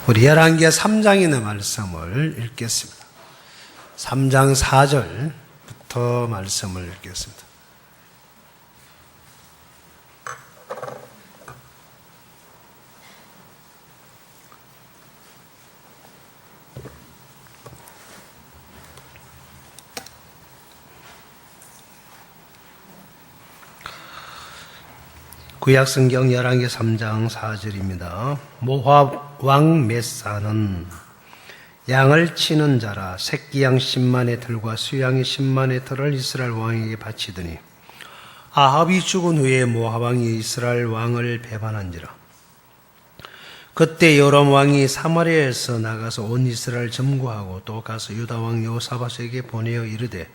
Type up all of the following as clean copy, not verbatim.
우리 열왕기하 3장에 있는 말씀을 읽겠습니다. 3장 4절부터 말씀을 읽겠습니다. 구약성경 열왕기 3장 4절입니다. 모압 왕 메사는 양을 치는 자라 새끼양 10만의 들과 수양이 10만의 들을 이스라엘 왕에게 바치더니 아합이 죽은 후에 모압 왕이 이스라엘 왕을 배반한지라. 그때 요람 왕이 사마리아에서 나가서 온 이스라엘 점거하고 또 가서 유다 왕 여호사밧에게 보내어 이르되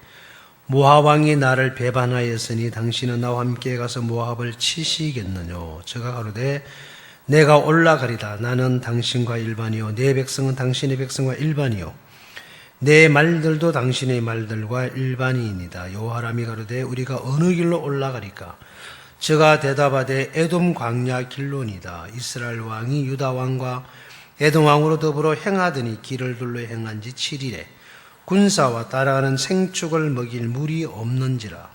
모압 왕이 나를 배반하였으니 당신은 나와 함께 가서 모압을 치시겠느뇨. 저가 가로되 내가 올라가리다. 나는 당신과 일반이요 내 백성은 당신의 백성과 일반이요 내 말들도 당신의 말들과 일반이니이다. 여호와람이 가로되 우리가 어느 길로 올라가리까? 저가 대답하되 에돔 광야 길로니이다. 이스라엘 왕이 유다 왕과 에돔 왕으로 더불어 행하더니 길을 둘러 행한 지 7일에 군사와 따라가는 생축을 먹일 물이 없는지라.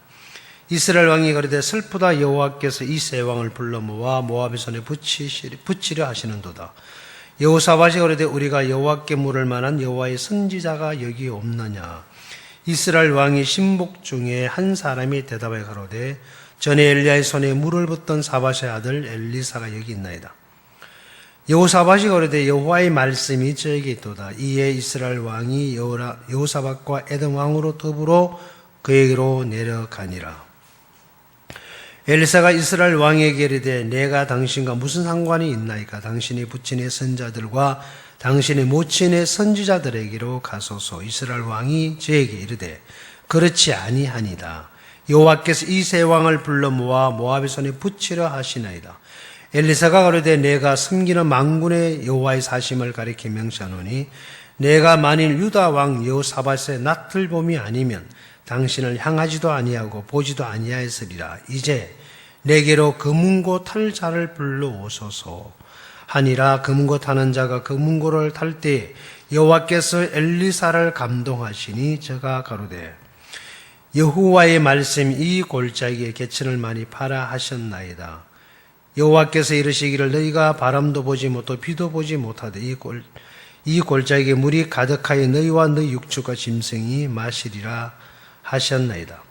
이스라엘 왕이 가로되 슬프다. 여호와께서 이 세 왕을 불러 모아 모압의 손에 붙이려 하시는도다. 여호사밧이 가로되 우리가 여호와께 물을 만한 여호와의 선지자가 여기 없느냐. 이스라엘 왕이 신복 중에 한 사람이 대답하여 가로되 전에 엘리야의 손에 물을 붓던 사밧의 아들 엘리사가 여기 있나이다. 여호사밧이 가로되 여호와의 말씀이 저에게 있도다. 이에 이스라엘 왕이 여호사밧과 에돔 왕으로 더불어 그에게로 내려가니라. 엘리사가 이스라엘 왕에게 이르되 내가 당신과 무슨 상관이 있나이까? 당신의 부친의 선자들과 당신의 모친의 선지자들에게로 가소서. 이스라엘 왕이 저에게 이르되 그렇지 아니하니이다. 여호와께서 이 세 왕을 불러 모아 모압의 손에 붙이려 하시나이다. 엘리사가 가로되 내가 섬기는 만군의 여호와의 사심을 가리켜 명시하노니 내가 만일 유다 왕 여호사밧의 나틀봄이 아니면 당신을 향하지도 아니하고 보지도 아니하였으리라. 이제 내게로 금은고 탈 자를 불러오소서 하니라. 금은고 타는 자가 금은고를 탈 때에 여호와께서 엘리사를 감동하시니 저가 가로되 여호와의 말씀 이 골짜기에 개천을 많이 파라 하셨나이다. 여호와께서 이르시기를 너희가 바람도 보지 못하고 비도 보지 못하되 이 골짜기에 물이 가득하여 너희와 너희 육축과 짐승이 마시리라 하셨나이다.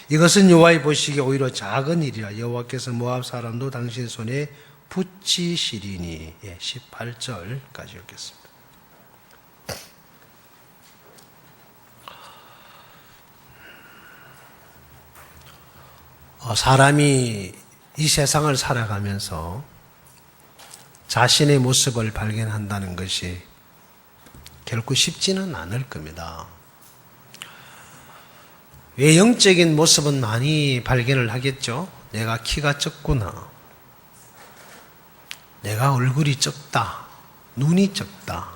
이것은 여호와의 보시기에 오히려 작은 일이라. 여호와께서 모압 사람도 당신 손에 붙이시리니. 18절까지 읽겠습니다. 사람이 이 세상을 살아가면서 자신의 모습을 발견한다는 것이 결코 쉽지는 않을 겁니다. 외형적인 모습은 많이 발견을 하겠죠. 내가 키가 적구나. 내가 얼굴이 적다. 눈이 적다.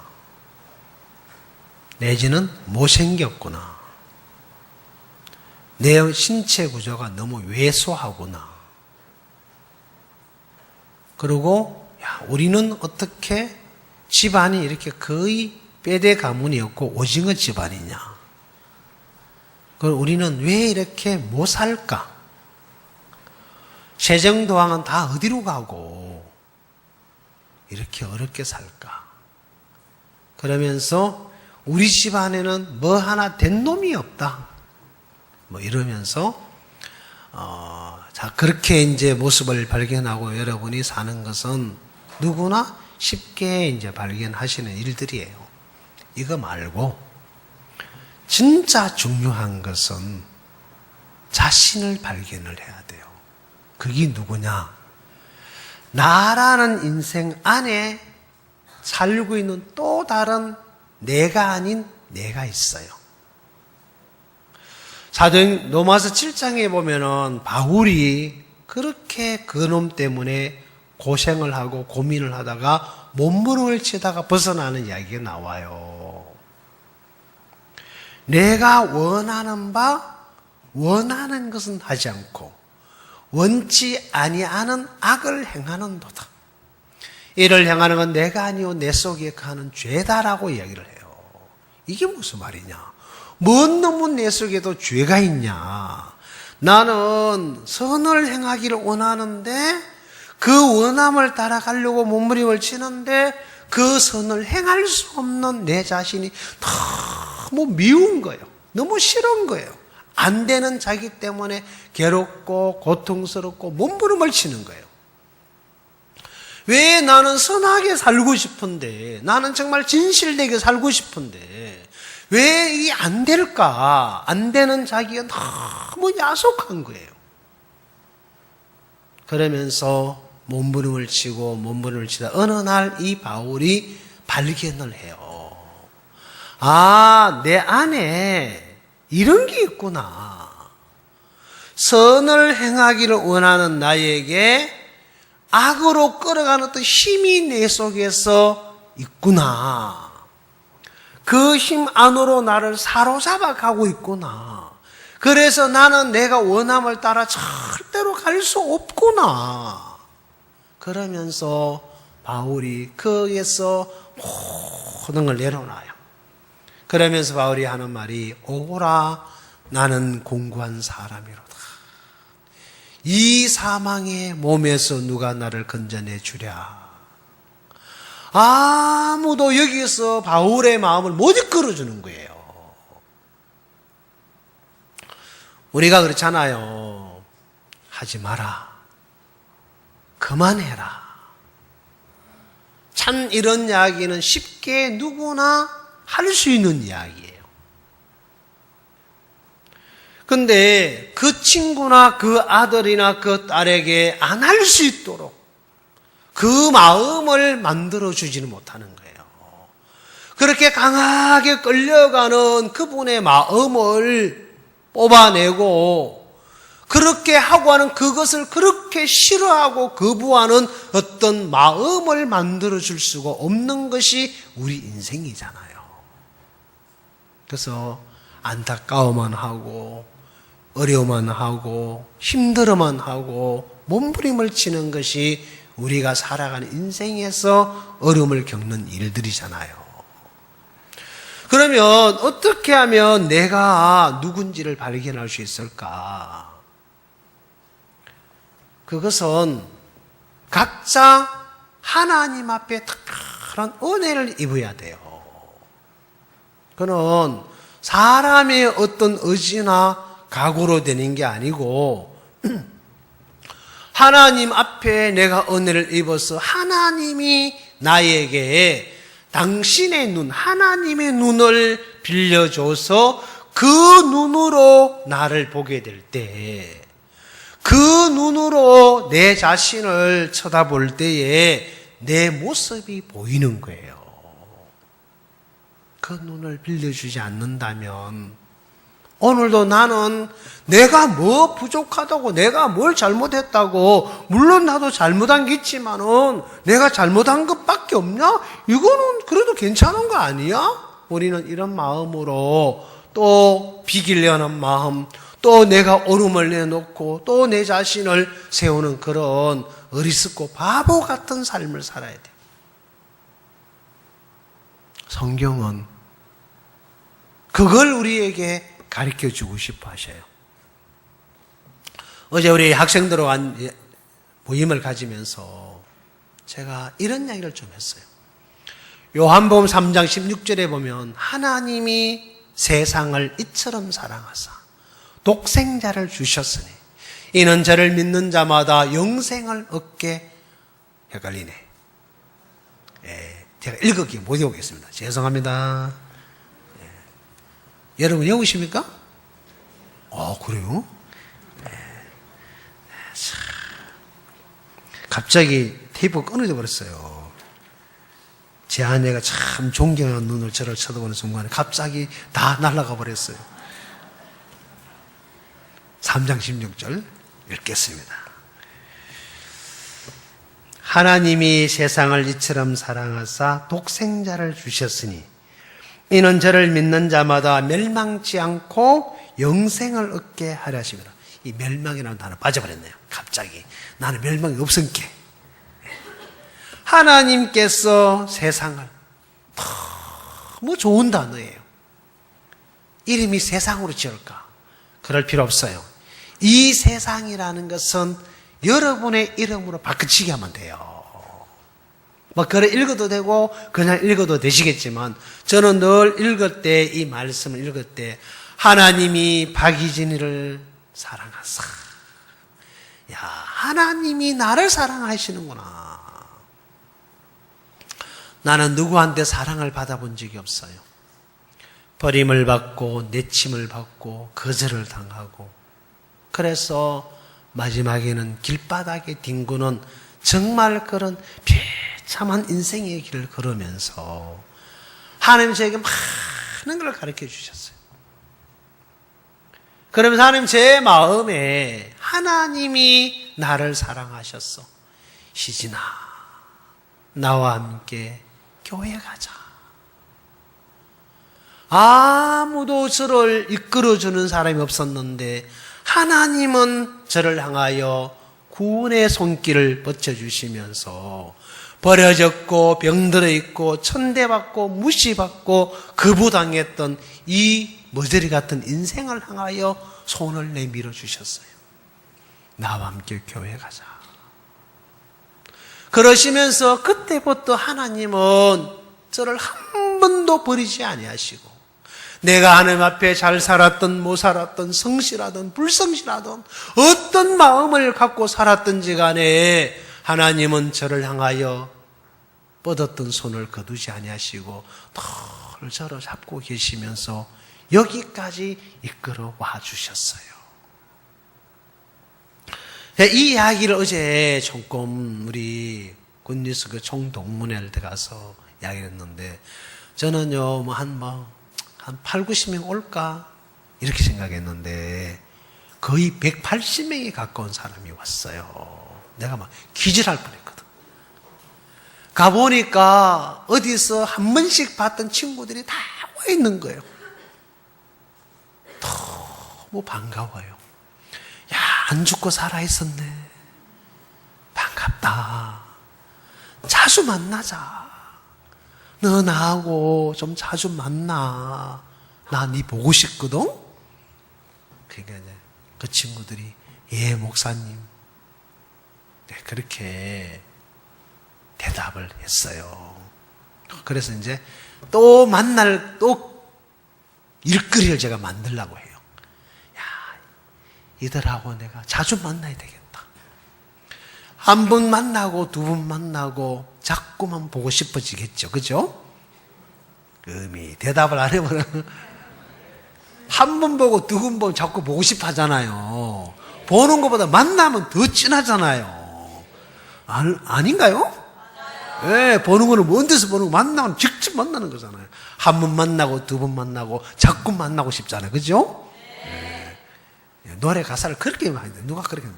내지는 못생겼구나. 내 신체 구조가 너무 왜소하구나. 그리고 우리는 어떻게 집안이 이렇게 거의 빼대 가문이 없고 오징어 집안이냐. 그럼 우리는 왜 이렇게 못 살까? 세종대왕은 다 어디로 가고 이렇게 어렵게 살까? 그러면서 우리 집안에는 뭐 하나 된 놈이 없다. 뭐 이러면서 자, 그렇게 이제 모습을 발견하고 여러분이 사는 것은 누구나 쉽게 이제 발견하시는 일들이에요. 이거 말고 진짜 중요한 것은 자신을 발견을 해야 돼요. 그게 누구냐? 나라는 인생 안에 살고 있는 또 다른 내가 아닌 내가 있어요. 사도행 로마서 7장에 보면은 바울이 그렇게 그놈 때문에 고생을 하고 고민을 하다가 몸부림을 치다가 벗어나는 이야기가 나와요. 내가 원하는 바 원하는 것은 하지 않고 원치 아니하는 악을 행하는도다. 이를 행하는 건 내가 아니요 내 속에 가는 죄다라고 이야기를 해요. 이게 무슨 말이냐? 뭔 놈은 내 속에도 죄가 있냐? 나는 선을 행하기를 원하는데 그 원함을 따라가려고 몸부림을 치는데 그 선을 행할 수 없는 내 자신이 너무 미운 거예요. 너무 싫은 거예요. 안 되는 자기 때문에 괴롭고 고통스럽고 몸부림을 치는 거예요. 왜 나는 선하게 살고 싶은데, 나는 정말 진실되게 살고 싶은데 왜 이게 안 될까? 안 되는 자기가 너무 야속한 거예요. 그러면서 몸부림을 치다 어느 날 이 바울이 발견을 해요. 아, 내 안에 이런 게 있구나. 선을 행하기를 원하는 나에게 악으로 끌어가는 어떤 힘이 내 속에서 있구나. 그 힘 안으로 나를 사로잡아 가고 있구나. 그래서 나는 내가 원함을 따라 절대로 갈 수 없구나. 그러면서 바울이 거기에서 모든 걸 내려놔요. 그러면서 바울이 하는 말이 오라 나는 공고한 사람이로다. 이 사망의 몸에서 누가 나를 건져내 주랴. 아무도 여기서 바울의 마음을 못 이끌어주는 거예요. 우리가 그렇잖아요. 하지 마라. 그만해라. 참 이런 이야기는 쉽게 누구나 할 수 있는 이야기예요. 근데 그 친구나 그 아들이나 그 딸에게 안 할 수 있도록 그 마음을 만들어주지는 못하는 거예요. 그렇게 강하게 끌려가는 그분의 마음을 뽑아내고 그렇게 하고 하는 그것을 그렇게 싫어하고 거부하는 어떤 마음을 만들어줄 수가 없는 것이 우리 인생이잖아요. 그래서 안타까워만 하고 어려워만 하고 힘들어만 하고 몸부림을 치는 것이 우리가 살아가는 인생에서 어려움을 겪는 일들이잖아요. 그러면 어떻게 하면 내가 누군지를 발견할 수 있을까? 그것은 각자 하나님 앞에 특별한 은혜를 입어야 돼요. 그는 사람의 어떤 의지나 각오로 되는 게 아니고 하나님 앞에 내가 은혜를 입어서 하나님이 나에게 당신의 눈, 하나님의 눈을 빌려줘서 그 눈으로 나를 보게 될 때, 그 눈으로 내 자신을 쳐다볼 때에 내 모습이 보이는 거예요. 그 눈을 빌려주지 않는다면 오늘도 나는 내가 뭐 부족하다고, 내가 뭘 잘못했다고, 물론 나도 잘못한 게 있지만은 내가 잘못한 것밖에 없냐? 이거는 그래도 괜찮은 거 아니야? 우리는 이런 마음으로 또 비기려는 마음, 또 내가 얼음을 내놓고 또 내 자신을 세우는 그런 어리석고 바보 같은 삶을 살아야 돼. 성경은 그걸 우리에게 가르쳐주고 싶어 하셔요. 어제 우리 학생들과 모임을 가지면서 제가 이런 이야기를 좀 했어요. 요한복음 3장 16절에 보면 하나님이 세상을 이처럼 사랑하사 독생자를 주셨으니 이는 저를 믿는 자마다 영생을 얻게 헷갈리네. 제가 읽었기에 못 읽겠습니다. 죄송합니다. 여러분 외우십니까? 그래요? 갑자기 테이프가 끊어져 버렸어요. 제 아내가 참 존경하는 눈을 저를 쳐다보는 순간에 갑자기 다 날아가 버렸어요. 3장 16절 읽겠습니다. 하나님이 세상을 이처럼 사랑하사 독생자를 주셨으니 이는 저를 믿는 자마다 멸망치 않고 영생을 얻게 하려 하심이라. 이 멸망이라는 단어 빠져버렸네요. 갑자기 나는 멸망이 없은게. 하나님께서 세상을, 너무 좋은 단어예요. 이름이 세상으로 지을까? 그럴 필요 없어요. 이 세상이라는 것은 여러분의 이름으로 바꾸치게 하면 돼요. 뭐 그래 읽어도 되고 그냥 읽어도 되시겠지만, 저는 늘 읽을 때, 이 말씀을 읽을 때 하나님이 박이진이를 사랑하사. 야, 하나님이 나를 사랑하시는구나. 나는 누구한테 사랑을 받아본 적이 없어요. 버림을 받고 내침을 받고 거절을 당하고, 그래서 마지막에는 길바닥에 뒹구는 정말 그런 비참한 인생의 길을 걸으면서 하나님 저에게 많은 걸 가르쳐 주셨어요. 그러면서 하나님 제 마음에 하나님이 나를 사랑하셨어. 희진아, 나와 함께 교회 가자. 아무도 저를 이끌어주는 사람이 없었는데 하나님은 저를 향하여 구원의 손길을 뻗쳐주시면서 버려졌고 병들어 있고 천대받고 무시받고 거부당했던 이 머저리 같은 인생을 향하여 손을 내밀어 주셨어요. 나와 함께 교회 가자. 그러시면서 그때부터 하나님은 저를 한 번도 버리지 아니하시고, 내가 하나님 앞에 잘 살았던 못 살았던 성실하던 불성실하던 어떤 마음을 갖고 살았던지 간에 하나님은 저를 향하여 뻗었던 손을 거두지 아니하시고 늘 저를 잡고 계시면서 여기까지 이끌어 와 주셨어요. 이 이야기를 어제 조금 우리 굿뉴스 그 총동문회를 들어가서 이야기를 했는데, 저는요 한 8, 90명 올까 이렇게 생각했는데 거의 180명이 가까운 사람이 왔어요. 내가 막 기절할 뻔했거든. 가보니까 어디서 한 번씩 봤던 친구들이 다 와 있는 거예요. 너무 반가워요. 야, 안 죽고 살아있었네. 반갑다. 자주 만나자. 너 나하고 좀 자주 만나. 나 네 보고 싶거든? 그러니까 이제 그 친구들이, 예, 목사님. 네, 그렇게 대답을 했어요. 그래서 이제 또 일거리를 제가 만들려고 해요. 야, 이들하고 내가 자주 만나야 되겠다. 한 번 만나고 두 번 만나고 자꾸만 보고 싶어지겠죠. 그죠? 대답을 안 해보면 한 번 보고 두 번 보면 자꾸 보고 싶어 하잖아요. 보는 것보다 만나면 더 진하잖아요. 아닌가요? 네, 보는 거는 먼 데서 보는 거, 만나면 직접 만나는 거잖아요. 한 번 만나고 두 번 만나고 자꾸 만나고 싶잖아요. 그죠? 네. 노래 가사를 그렇게 많이 돼. 누가 그렇게 해요?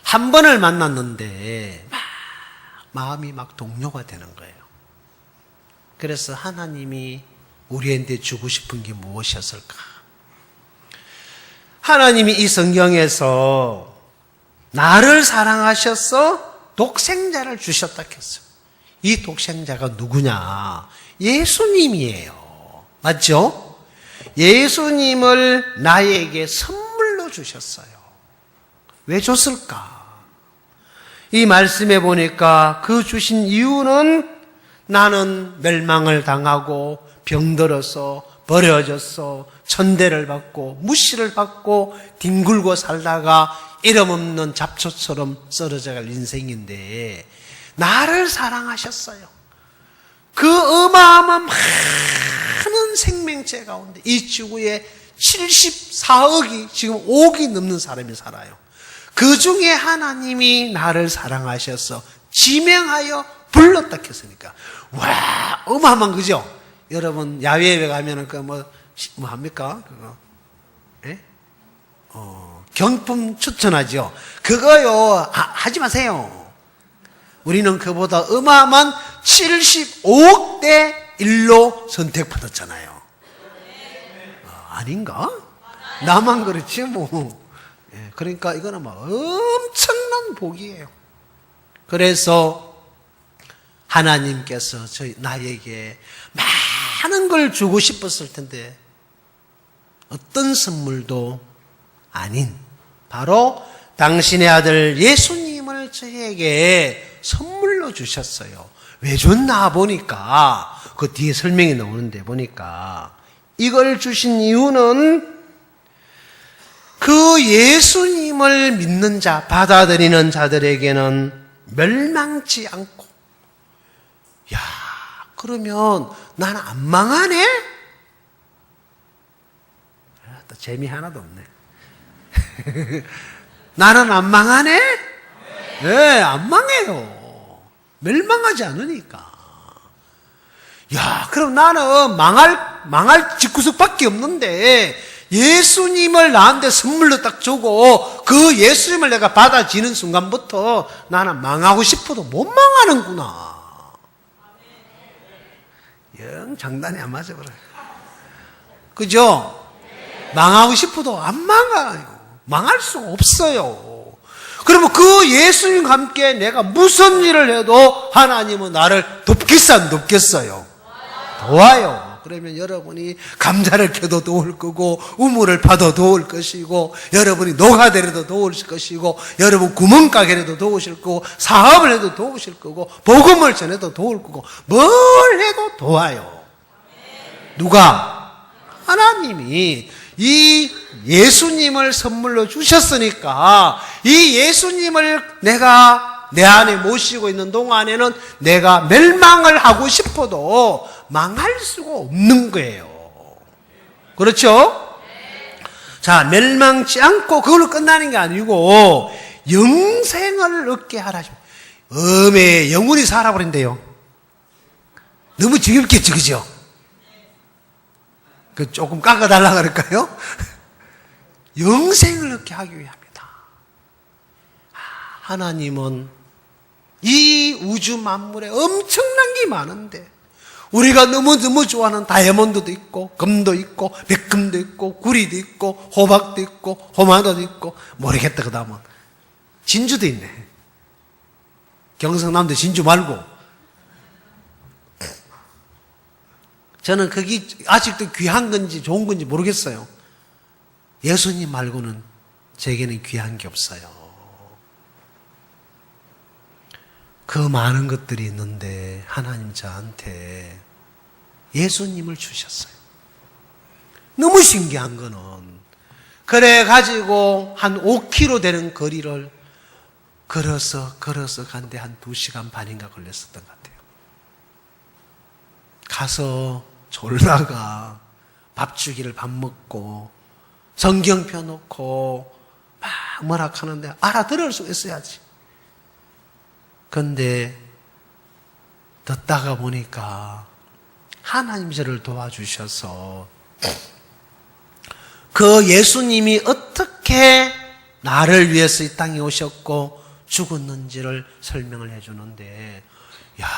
한 번을 만났는데 마음이 막 동요가 되는 거예요. 그래서 하나님이 우리한테 주고 싶은 게 무엇이었을까? 하나님이 이 성경에서 나를 사랑하셔서 독생자를 주셨다 했어요. 이 독생자가 누구냐? 예수님이에요. 맞죠? 예수님을 나에게 선물로 주셨어요. 왜 줬을까? 이 말씀에 보니까 그 주신 이유는 나는 멸망을 당하고 병들어서 버려져서 천대를 받고 무시를 받고 뒹굴고 살다가 이름 없는 잡초처럼 썰어져갈 인생인데 나를 사랑하셨어요. 그 어마어마한 많은 생명체 가운데 이 지구에 74억이 지금 5억이 넘는 사람이 살아요. 그 중에 하나님이 나를 사랑하셔서 지명하여 불렀다 했으니까 와, 어마어마한 거죠. 여러분 야외에 가면은 뭐 합니까? 그거 예? 경품 추천하죠. 그거요 하지 마세요. 우리는 그보다 어마어마한 75억 대 1로 선택받았잖아요. 아닌가? 나만 그렇지 뭐. 예, 그러니까 이거는 뭐 엄청난 복이에요. 그래서 하나님께서 나에게 많은 걸 주고 싶었을 텐데 어떤 선물도 아닌 바로 당신의 아들 예수님을 저에게 선물로 주셨어요. 왜 줬나 보니까 그 뒤에 설명이 나오는데 보니까 이걸 주신 이유는 그 예수님을 믿는 자, 받아들이는 자들에게는 멸망치 않고, 야, 그러면 나는 안 망하네? 또 재미 하나도 없네. 나는 안 망하네? 네, 안 망해요. 멸망하지 않으니까. 야, 그럼 나는 망할 집구석밖에 없는데 예수님을 나한테 선물로 딱 주고 그 예수님을 내가 받아지는 순간부터 나는 망하고 싶어도 못 망하는구나. 영 장단이 안 맞아 버려요. 그죠? 망하고 싶어도 안 망해요. 망할 수 없어요. 그러면 그 예수님과 함께 내가 무슨 일을 해도 하나님은 나를 돕겠어 안 돕겠어요? 도와요. 그러면 여러분이 감자를 켜도 도울 거고 우물을 파도 도울 것이고 여러분이 노가다라도 도울 것이고 여러분 구멍가게라도 도우실 거고 사업을 해도 도우실 거고 복음을 전해도 도울 거고 뭘 해도 도와요. 누가? 하나님이 이 예수님을 선물로 주셨으니까 이 예수님을 내가 내 안에 모시고 있는 동안에는 내가 멸망을 하고 싶어도 망할 수가 없는 거예요. 그렇죠? 자, 멸망치 않고 그걸로 끝나는 게 아니고 영생을 얻게 하라. 영혼이 살아버린대요. 너무 지겹겠죠, 그죠? 그 조금 깎아달라 그럴까요? 영생을 얻게 하기 위함이다. 하나님은 이 우주 만물에 엄청난 게 많은데 우리가 너무너무 좋아하는 다이아몬드도 있고 금도 있고 백금도 있고 구리도 있고 호박도 있고 호마다도 있고 모르겠다. 그 다음은 진주도 있네. 경상남도 진주 말고 저는 그게 아직도 귀한 건지 좋은 건지 모르겠어요. 예수님 말고는 제게는 귀한 게 없어요. 그 많은 것들이 있는데 하나님 저한테 예수님을 주셨어요. 너무 신기한 거는 그래 가지고 한 5km 되는 거리를 걸어서 간데 한 2시간 반인가 걸렸었던 것 같아요. 가서 졸다가 밥 주기를 밥 먹고 성경 펴놓고 막 뭐라 하는데 알아들을 수 있어야지. 근데 듣다가 보니까 하나님 저를 도와주셔서 그 예수님이 어떻게 나를 위해서 이 땅에 오셨고 죽었는지를 설명을 해주는데, 야,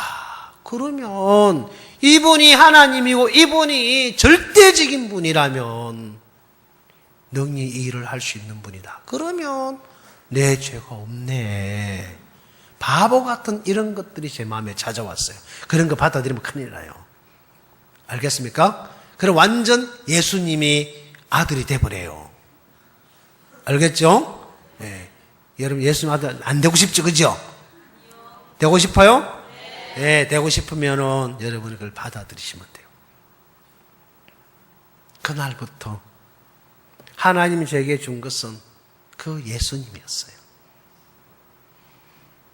그러면 이분이 하나님이고 이분이 절대적인 분이라면 능히 이 일을 할 수 있는 분이다. 그러면 내 죄가 없네. 바보 같은 이런 것들이 제 마음에 찾아왔어요. 그런 거 받아들이면 큰일 나요. 알겠습니까? 그럼 완전 예수님이 아들이 돼버려요. 알겠죠? 네. 여러분 예수님 아들 안 되고 싶죠? 그죠? 되고 싶어요? 네, 되고 싶으면은 여러분이 그걸 받아들이시면 돼요. 그날부터 하나님이 저에게 준 것은 그 예수님이었어요.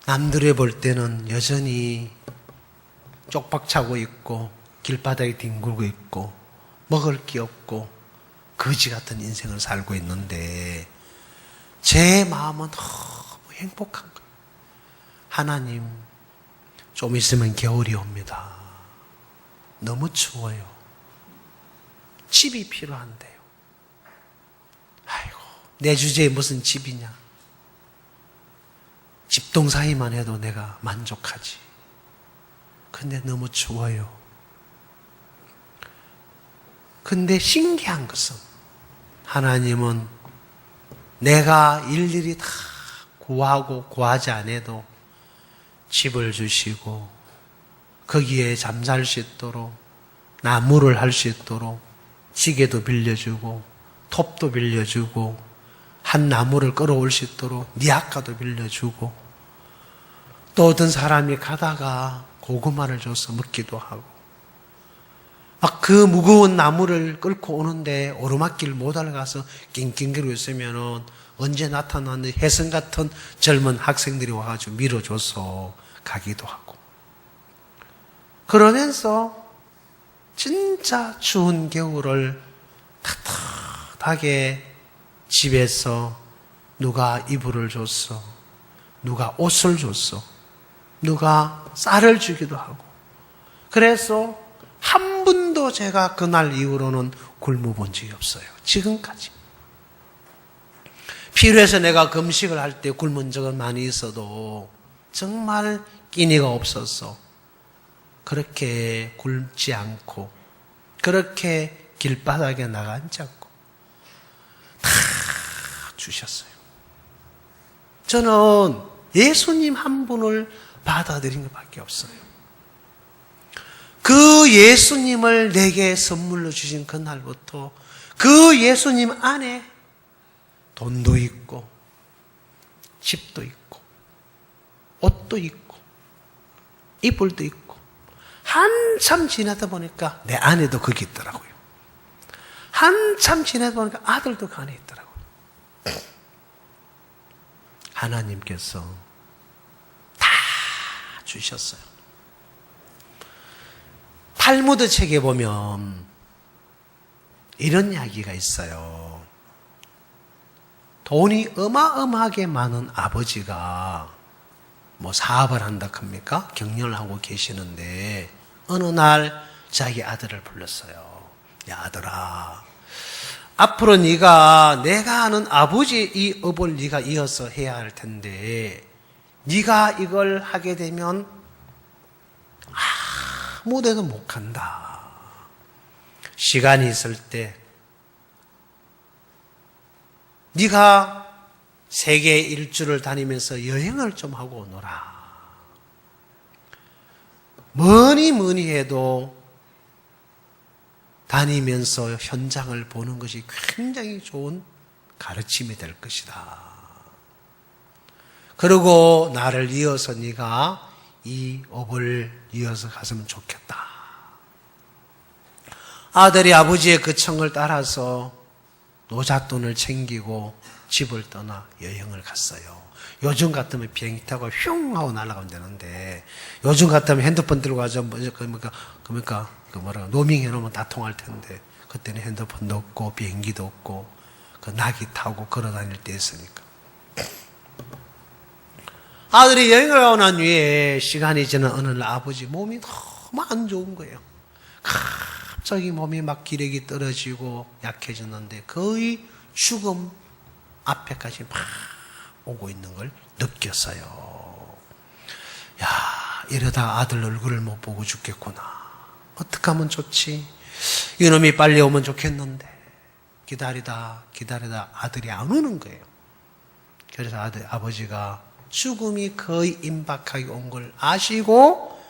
남들이 볼 때는 여전히 쪽박차고 있고 길바닥에 뒹굴고 있고 먹을 게 없고 거지 같은 인생을 살고 있는데 제 마음은 너무 행복한 거예요. 하나님, 좀 있으면 겨울이 옵니다. 너무 추워요. 집이 필요한데요. 아이고, 내 주제에 무슨 집이냐. 집동 사이만 해도 내가 만족하지. 근데 너무 추워요. 근데 신기한 것은 하나님은 내가 일일이 다 구하고 구하지 않아도 집을 주시고 거기에 잠잘 수 있도록 나무를 할 수 있도록 지게도 빌려주고 톱도 빌려주고 한 나무를 끌어올 수 있도록 니아까도 빌려주고 또 어떤 사람이 가다가 고구마를 줘서 먹기도 하고 막 그 무거운 나무를 끌고 오는데 오르막길 못 알아가서 낑낑거리고 있으면은 언제 나타나는 혜성 같은 젊은 학생들이 와가지고 밀어줘서 가기도 하고 그러면서 진짜 추운 겨울을 따뜻하게 집에서 누가 이불을 줬어, 누가 옷을 줬어, 누가 쌀을 주기도 하고 그래서 한 번도 제가 그날 이후로는 굶어본 적이 없어요. 지금까지. 필요해서 내가 금식을 할 때 굶은 적은 많이 있어도 정말 끼니가 없어서 그렇게 굶지 않고 그렇게 길바닥에 나가지 않고 다 주셨어요. 저는 예수님 한 분을 받아들인 것밖에 없어요. 그 예수님을 내게 선물로 주신 그날부터 그 예수님 안에 돈도 있고 집도 있고 옷도 있고 이불도 있고 한참 지나다 보니까 내 안에도 그게 있더라고요. 한참 지나다 보니까 아들도 그 안에 있더라고요. 하나님께서 다 주셨어요. 탈무드 책에 보면 이런 이야기가 있어요. 돈이 어마어마하게 많은 아버지가 뭐 사업을 한다 합니까? 경영을 하고 계시는데 어느 날 자기 아들을 불렀어요. 야 아들아, 앞으로 네가 내가 아는 아버지 이 업을 네가 이어서 해야 할 텐데 네가 이걸 하게 되면 아무 데도 못 간다. 시간이 있을 때 네가 세계 일주를 다니면서 여행을 좀 하고 오너라. 뭐니 해도 다니면서 현장을 보는 것이 굉장히 좋은 가르침이 될 것이다. 그리고 나를 이어서 네가 이 업을 이어서 갔으면 좋겠다. 아들이 아버지의 그 청을 따라서 노잣돈을 챙기고 집을 떠나 여행을 갔어요. 요즘 같으면 비행기 타고 흉 하고 날아가면 되는데 요즘 같으면 핸드폰 들고 가서 노밍 해놓으면 다 통할 텐데 그때는 핸드폰도 없고 비행기도 없고 그 낙이 타고 걸어 다닐 때였으니까 아들이 여행을 가고 난 후에 시간이 지난 어느 날 아버지 몸이 너무 안 좋은 거예요. 갑자기 몸이 막 기력이 떨어지고 약해졌는데 거의 죽음 앞에까지 막 오고 있는 걸 느꼈어요. 야, 이러다 아들 얼굴을 못 보고 죽겠구나. 어떻게 하면 좋지? 이놈이 빨리 오면 좋겠는데 기다리다 아들이 안 오는 거예요. 그래서 아버지가 죽음이 거의 임박하게 온 걸 아시고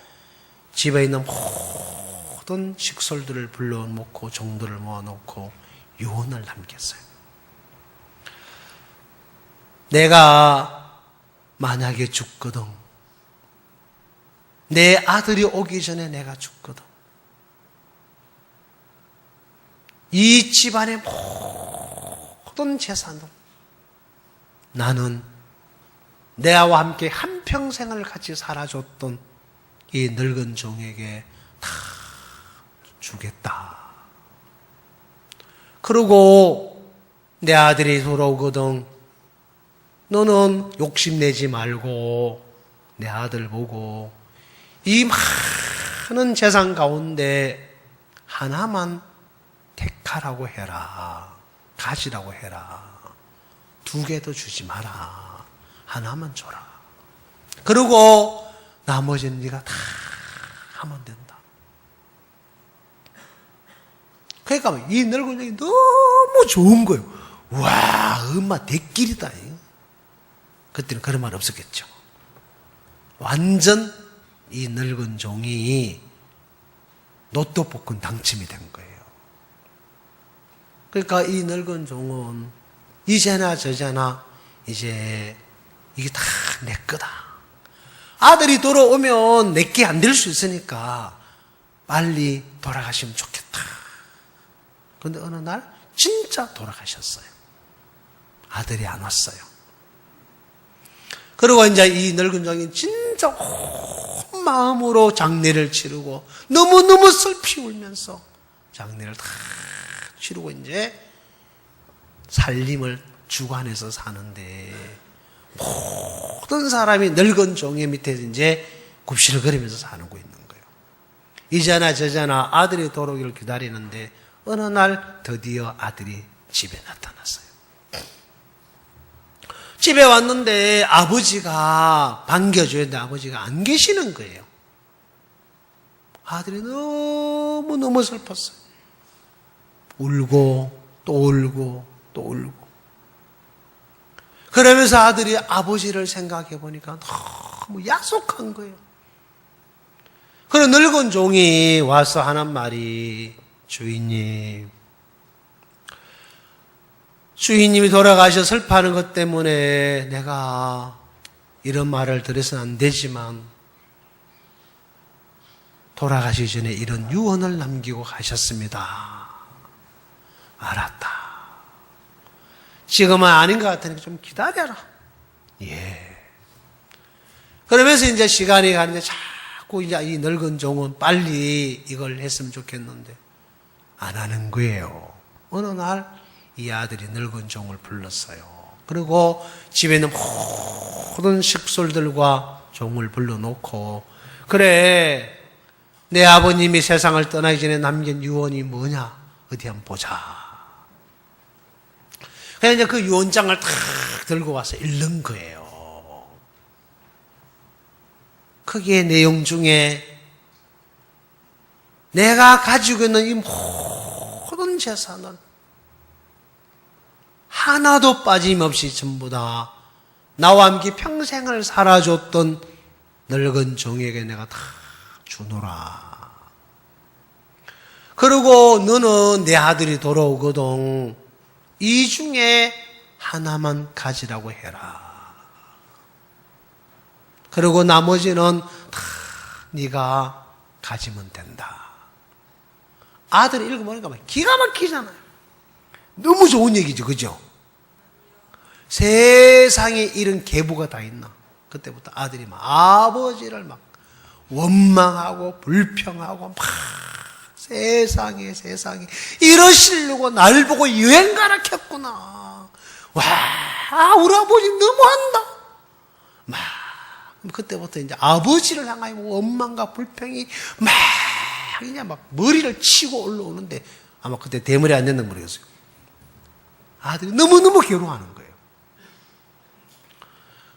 집에 있는 모든 식솔들을 불러놓고 종들을 모아놓고 유언을 남겼어요. 내가 만약에 죽거든, 내 아들이 오기 전에 내가 죽거든, 이 집안의 모든 재산을 나는 내와 함께 한평생을 같이 살아줬던 이 늙은 종에게 다 주겠다. 그리고 내 아들이 돌아오거든 너는 욕심내지 말고 내 아들 보고 이 많은 재산 가운데 하나만 택하라고 해라. 가지라고 해라. 2개도 주지 마라. 하나만 줘라. 그리고 나머지는 네가 다 하면 된다. 그러니까 이 늙은 형이 너무 좋은 거예요. 와, 엄마 대길이다. 그때는 그런 말 없었겠죠. 완전 이 늙은 종이 로또 복권 당첨이 된 거예요. 그러니까 이 늙은 종은 이제나 저제나 이제 이게 다 내 거다. 아들이 돌아오면 내게 안 될 수 있으니까 빨리 돌아가시면 좋겠다. 그런데 어느 날 진짜 돌아가셨어요. 아들이 안 왔어요. 그리고 이제 이 늙은 종이 진짜 온 마음으로 장례를 치르고 너무너무 슬피 울면서 장례를 다 치르고 이제 살림을 주관해서 사는데 모든 사람이 늙은 종의 밑에서 이제 굽실거리면서 사는 거 있는 거예요. 이제나 저제나 아들이 돌아오기를 기다리는데 어느 날 드디어 아들이 집에 나타났어요. 집에 왔는데 아버지가 반겨줘야 되는데 아버지가 안 계시는 거예요. 아들이 너무너무 슬펐어요. 울고 또 울고 또 울고. 그러면서 아들이 아버지를 생각해 보니까 너무 야속한 거예요. 그런 늙은 종이 와서 하는 말이 주인님이 돌아가셔 슬퍼하는 것 때문에 내가 이런 말을 들어서는 안 되지만 돌아가시기 전에 이런 유언을 남기고 가셨습니다. 알았다. 지금은 아닌 것 같으니까 좀 기다려라. 예. 그러면서 이제 시간이 가는데 자꾸 이제 이 늙은 종은 빨리 이걸 했으면 좋겠는데 안 하는 거예요. 어느 날 이 아들이 늙은 종을 불렀어요. 그리고 집에 있는 모든 식솔들과 종을 불러놓고 그래 내 아버님이 세상을 떠나기 전에 남긴 유언이 뭐냐 어디 한번 보자. 그래서 이제 그 유언장을 탁 들고 와서 읽는 거예요. 거기에 내용 중에 내가 가지고 있는 이 모든 재산을 하나도 빠짐없이 전부 다 나와 함께 평생을 살아줬던 늙은 종에게 내가 다 주노라. 그리고 너는 내 아들이 돌아오거든 이 중에 하나만 가지라고 해라. 그리고 나머지는 다 네가 가지면 된다. 아들이 읽어보니까 기가 막히잖아요. 너무 좋은 얘기죠. 그죠? 세상에 이런 계보가 다 있나. 그때부터 아들이 막 아버지를 막 원망하고 불평하고 막 세상에 이러시려고 날 보고 여행 가라 켰구나. 와 우리 아버지 너무한다. 막 그때부터 이제 아버지를 향하여 원망과 불평이 막 그냥 막 머리를 치고 올라오는데 아마 그때 대머리 안 됐는 모르겠어요. 아들이 너무너무 괴로워하는 거예요.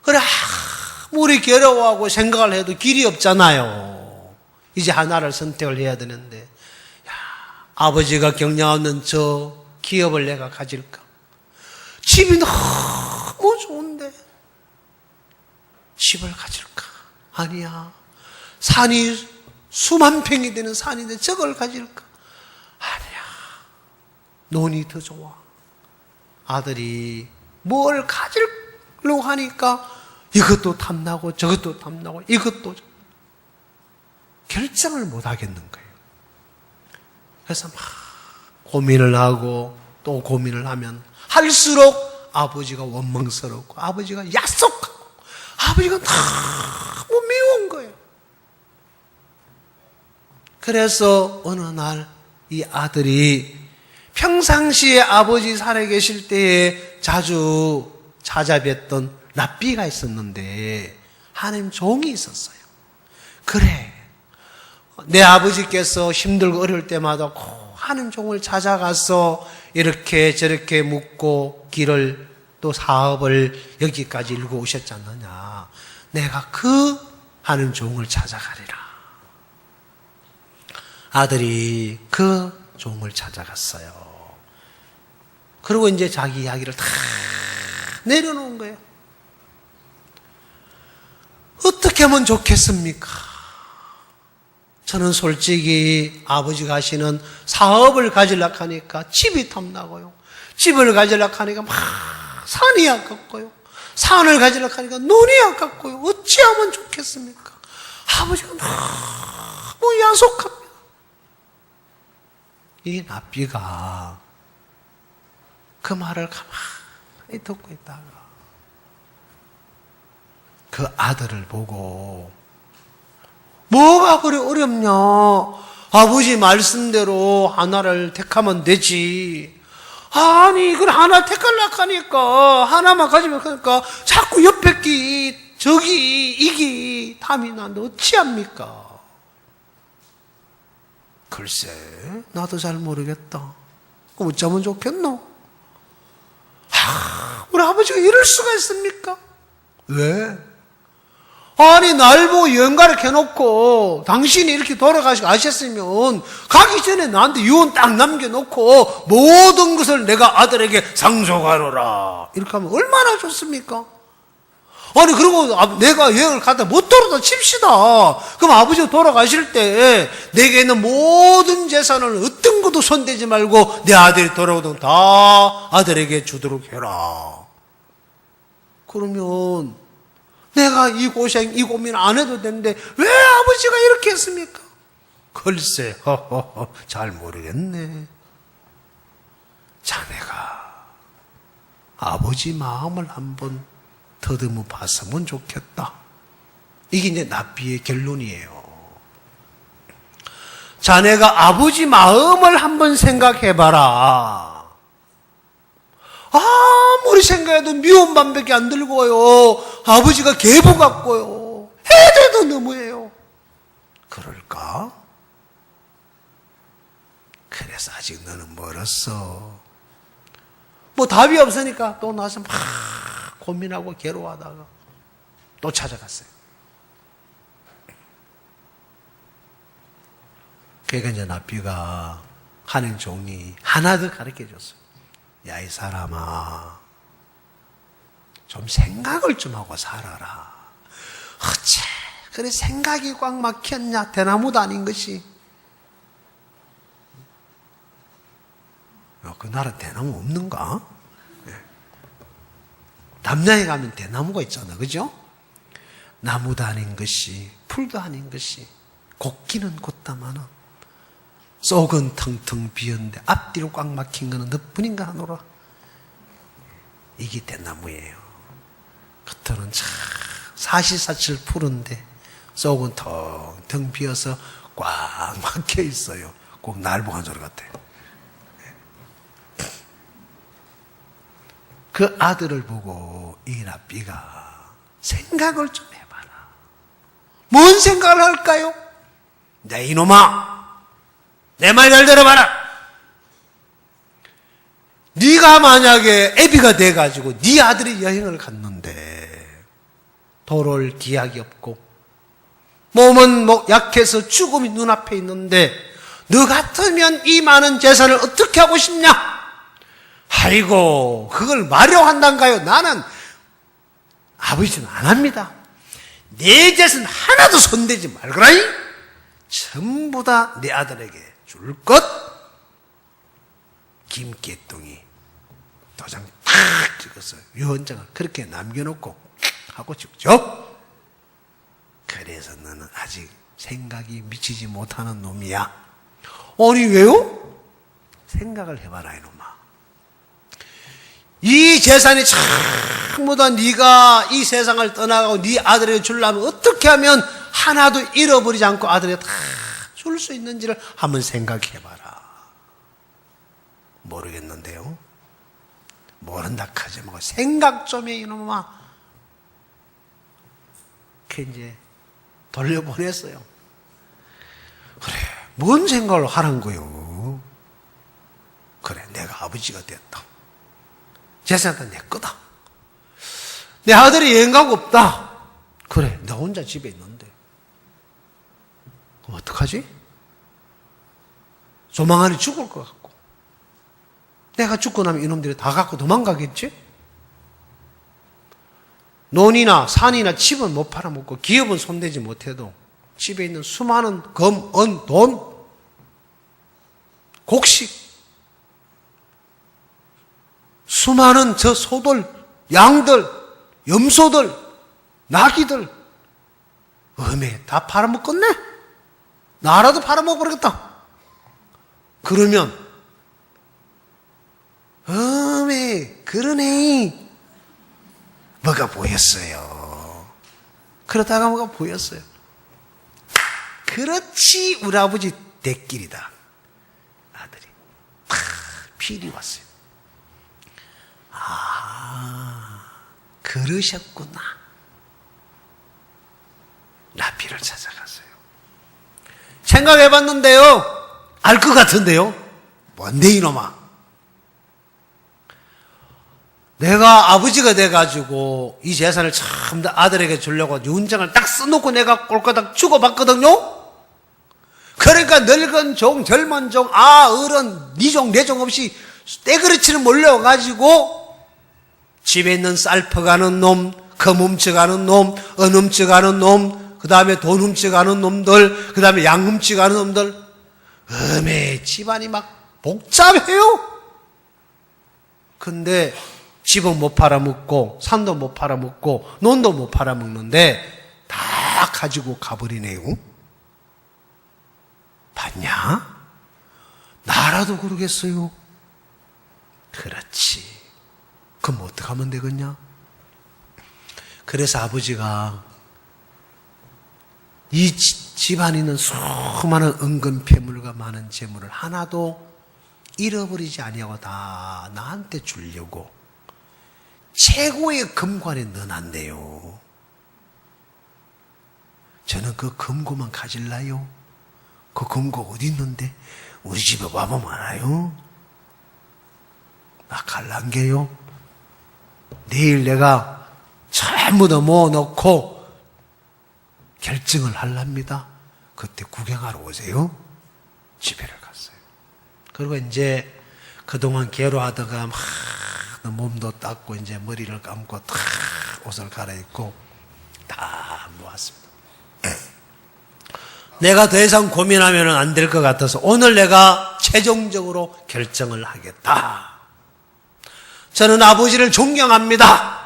그래 아무리 괴로워하고 생각을 해도 길이 없잖아요. 이제 하나를 선택을 해야 되는데 아버지가 경영하는 저 기업을 내가 가질까? 집이 너무 좋은데 집을 가질까? 아니야. 산이 수만 평이 되는 산인데 저걸 가질까? 아니야. 논이 더 좋아. 아들이 뭘 가지려고 하니까 이것도 탐나고 저것도 탐나고 이것도 결정을 못 하겠는 거예요. 그래서 막 고민을 하고 또 고민을 하면 할수록 아버지가 원망스럽고 아버지가 야속하고 아버지가 너무 미운 거예요. 그래서 어느 날 이 아들이 평상시에 아버지 살아계실 때에 자주 찾아뵀던 랍비가 있었는데 하나님 종이 있었어요. 그래 내 아버지께서 힘들고 어려울 때마다 하나님 종을 찾아가서 이렇게 저렇게 묻고 길을 또 사업을 여기까지 일고 오셨지 않느냐. 내가 그 하나님 종을 찾아가리라. 아들이 그 종을 찾아갔어요. 그리고 이제 자기 이야기를 다 내려놓은 거예요. 어떻게 어떻게 하면 좋겠습니까? 저는 솔직히 아버지가 하시는 사업을 가지려고 하니까 집이 탐나고요. 집을 가지려고 하니까 막 산이 아깝고요. 산을 가지려고 하니까 눈이 아깝고요. 어찌하면 좋겠습니까? 아버지가 너무 야속합니다. 이 납비가 그 말을 가만히 듣고 있다가 그 아들을 보고 뭐가 그리 어렵냐? 아버지 말씀대로 하나를 택하면 되지. 아니 이걸 하나 택하려고 하니까 하나만 가지면 하니까 자꾸 옆에 끼 저기 이기 탐이 나는데 어찌합니까? 글쎄 나도 잘 모르겠다. 그럼 어쩌면 좋겠노? 우리 아버지가 이럴 수가 있습니까? 왜? 아니 날 보고 여행가를 해놓고 당신이 이렇게 돌아가시고 아셨으면 가기 전에 나한테 유언 딱 남겨놓고 모든 것을 내가 아들에게 상속하노라 이렇게 하면 얼마나 좋습니까? 아니 그리고 내가 여행을 갔다 못 돌아다 칩시다. 그럼 아버지가 돌아가실 때 내게 있는 모든 재산을 어떤 것도 손대지 말고 내 아들이 돌아오든 다 아들에게 주도록 해라. 그러면 내가 이 고생, 이 고민 안 해도 되는데 왜 아버지가 이렇게 했습니까? 글쎄, 잘 모르겠네. 자네가 아버지 마음을 한번 더듬어 봤으면 좋겠다. 이게 이제 납비의 결론이에요. 자네가 아버지 마음을 한번 생각해봐라. 아무리 생각해도 미운 밤밖에 안 들고요. 아버지가 계부 같고요. 해도 너무해요. 그럴까? 그래서 아직 너는 멀었어. 뭐 답이 없으니까 또 나서 막 고민하고 괴로워하다가 또 찾아갔어요. 그러니까 이제 납비가 하는 종이 하나 더 가르쳐 줬어요. 야, 이 사람아, 좀 생각을 좀 하고 살아라. 어째 그래 생각이 꽉 막혔냐? 대나무도 아닌 것이. 그 나라 대나무 없는가? 네. 담양에 가면 대나무가 있잖아, 그죠? 나무도 아닌 것이, 풀도 아닌 것이, 곱기는 곧다마는 속은 텅텅 비었는데 앞뒤로 꽉 막힌 거는 너뿐인가 하노라. 이게 대나무예요. 겉으로는 참 사시사철 푸른데 속은 텅텅 비어서 꽉 막혀 있어요. 꼭 날봉한 소리 같아요. 그 아들을 보고 이 납비가 생각을 좀 해봐라. 뭔 생각을 할까요? 내 이놈아, 내 말 잘 들어봐라. 네가 만약에 애비가 돼가지고 네 아들이 여행을 갔는데 돌아올 기약이 없고 몸은 약해서 죽음이 눈앞에 있는데 너 같으면 이 많은 재산을 어떻게 하고 싶냐? 아이고 그걸 마려한단가요? 나는 아버지는 안 합니다. 내 재산 하나도 손대지 말거라이. 전부 다 내 아들에게 줄 것. 김깨뚱이 도장 탁 찍어서 유언장을 그렇게 남겨놓고 하고 죽죠. 그래서 너는 아직 생각이 미치지 못하는 놈이야. 아니 왜요? 생각을 해봐라 이놈아. 이 재산이 전부 다 네가 이 세상을 떠나가고 네 아들에게 주려면 어떻게 하면 하나도 잃어버리지 않고 아들에게 다 줄 수 있는지를 한번 생각해봐라. 모르겠는데요. 모른다 하지 말고 생각 좀 해 이놈아. 그 이제 돌려보냈어요. 그래, 뭔 생각을 하란 거요? 그래, 내가 아버지가 됐다. 재산은 내 거다. 내 아들이 여행 가고 없다. 그래, 나 혼자 집에 있는데. 그럼 어떡하지? 조만간에 죽을 것 같고. 내가 죽고 나면 이놈들이 다 갖고 도망가겠지? 논이나 산이나 집은 못 팔아먹고 기업은 손대지 못해도 집에 있는 수많은 금, 은, 돈, 곡식, 수많은 저 소들, 양들, 염소들, 나귀들 다 팔아먹겠네? 나라도 팔아먹어버리겠다. 그러면 그러네. 뭐가 보였어요. 그러다가 뭐가 보였어요. 그렇지, 우리 아버지 대길이다. 아들이 필이 왔어요. 그러셨구나. 라피를 찾아갔어요. 생각해봤는데요, 알 것 같은데요. 뭔데 이놈아. 내가 아버지가 돼가지고 이 재산을 처음 아들에게 주려고 윤장을 딱 써놓고 내가 꼴까닥 주고받거든요. 그러니까 늙은 종, 젊은 종, 어른, 니 종, 내 종 없이 떼그르치를 몰려가지고 집에 있는 쌀 퍼가는 놈, 금 훔쳐가는 놈, 은 훔쳐가는 놈, 그 다음에 돈 훔쳐가는 놈들, 그 다음에 양 훔쳐가는 놈들. 집안이 막 복잡해요. 근데 집은 못 팔아먹고 산도 못 팔아먹고 논도 못 팔아먹는데 다 가지고 가버리네요. 봤냐? 나라도 그러겠어요. 그렇지. 그럼 어떡하면 되겠냐? 그래서 아버지가 이 집안에 있는 수많은 은근 패물과 많은 재물을 하나도 잃어버리지 아니하고 다 나한테 주려고 최고의 금관에 넣어놨네요. 저는 그 금고만 가질라요? 그 금고 어디 있는데? 우리 집에 와보면 알아요? 나 갈란게요? 내일 내가 전부 다 모아놓고 결정을 하랍니다. 그때 구경하러 오세요. 집에를 갔어요. 그리고 이제 그동안 괴로워하다가 막 몸도 닦고 이제 머리를 감고 다 옷을 갈아입고 다 모았습니다. 내가 더 이상 고민하면 안 될 것 같아서 오늘 내가 최종적으로 결정을 하겠다. 저는 아버지를 존경합니다.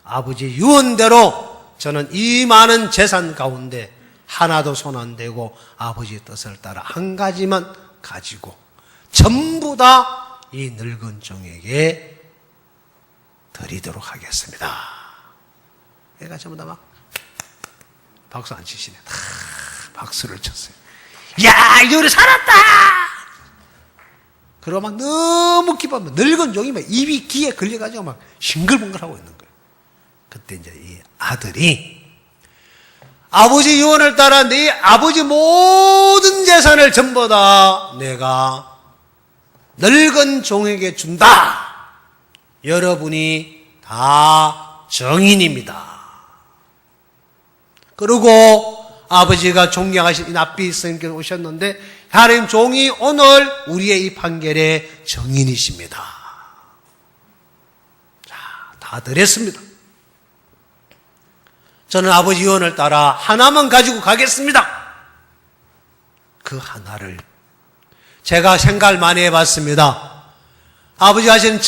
아버지 유언대로 저는 이 많은 재산 가운데 하나도 손 안 대고 아버지의 뜻을 따라 한 가지만 가지고 전부 다 이 늙은 종에게 드리도록 하겠습니다. 얘가 전부 다 막 박수 안 치시네. 다 박수를 쳤어요. 야, 이제 우리 살았다! 그러고 막 너무 기뻐하면 늙은 종이 막 입이 귀에 걸려가지고 막 싱글벙글하고 있는 거예요. 그때 이제 이 아들이 아버지 유언을 따라 네 아버지 모든 재산을 전부 다 내가 늙은 종에게 준다. 여러분이 다 정인입니다. 그리고 아버지가 존경하신 이 납비 스님께서 오셨는데 하나님 종이 오늘 우리의 이 판결의 정인이십니다. 자, 다 드렸습니다. 저는 아버지 유언을 따라 하나만 가지고 가겠습니다. 그 하나를 제가 생각을 많이 해봤습니다. 아버지 하시는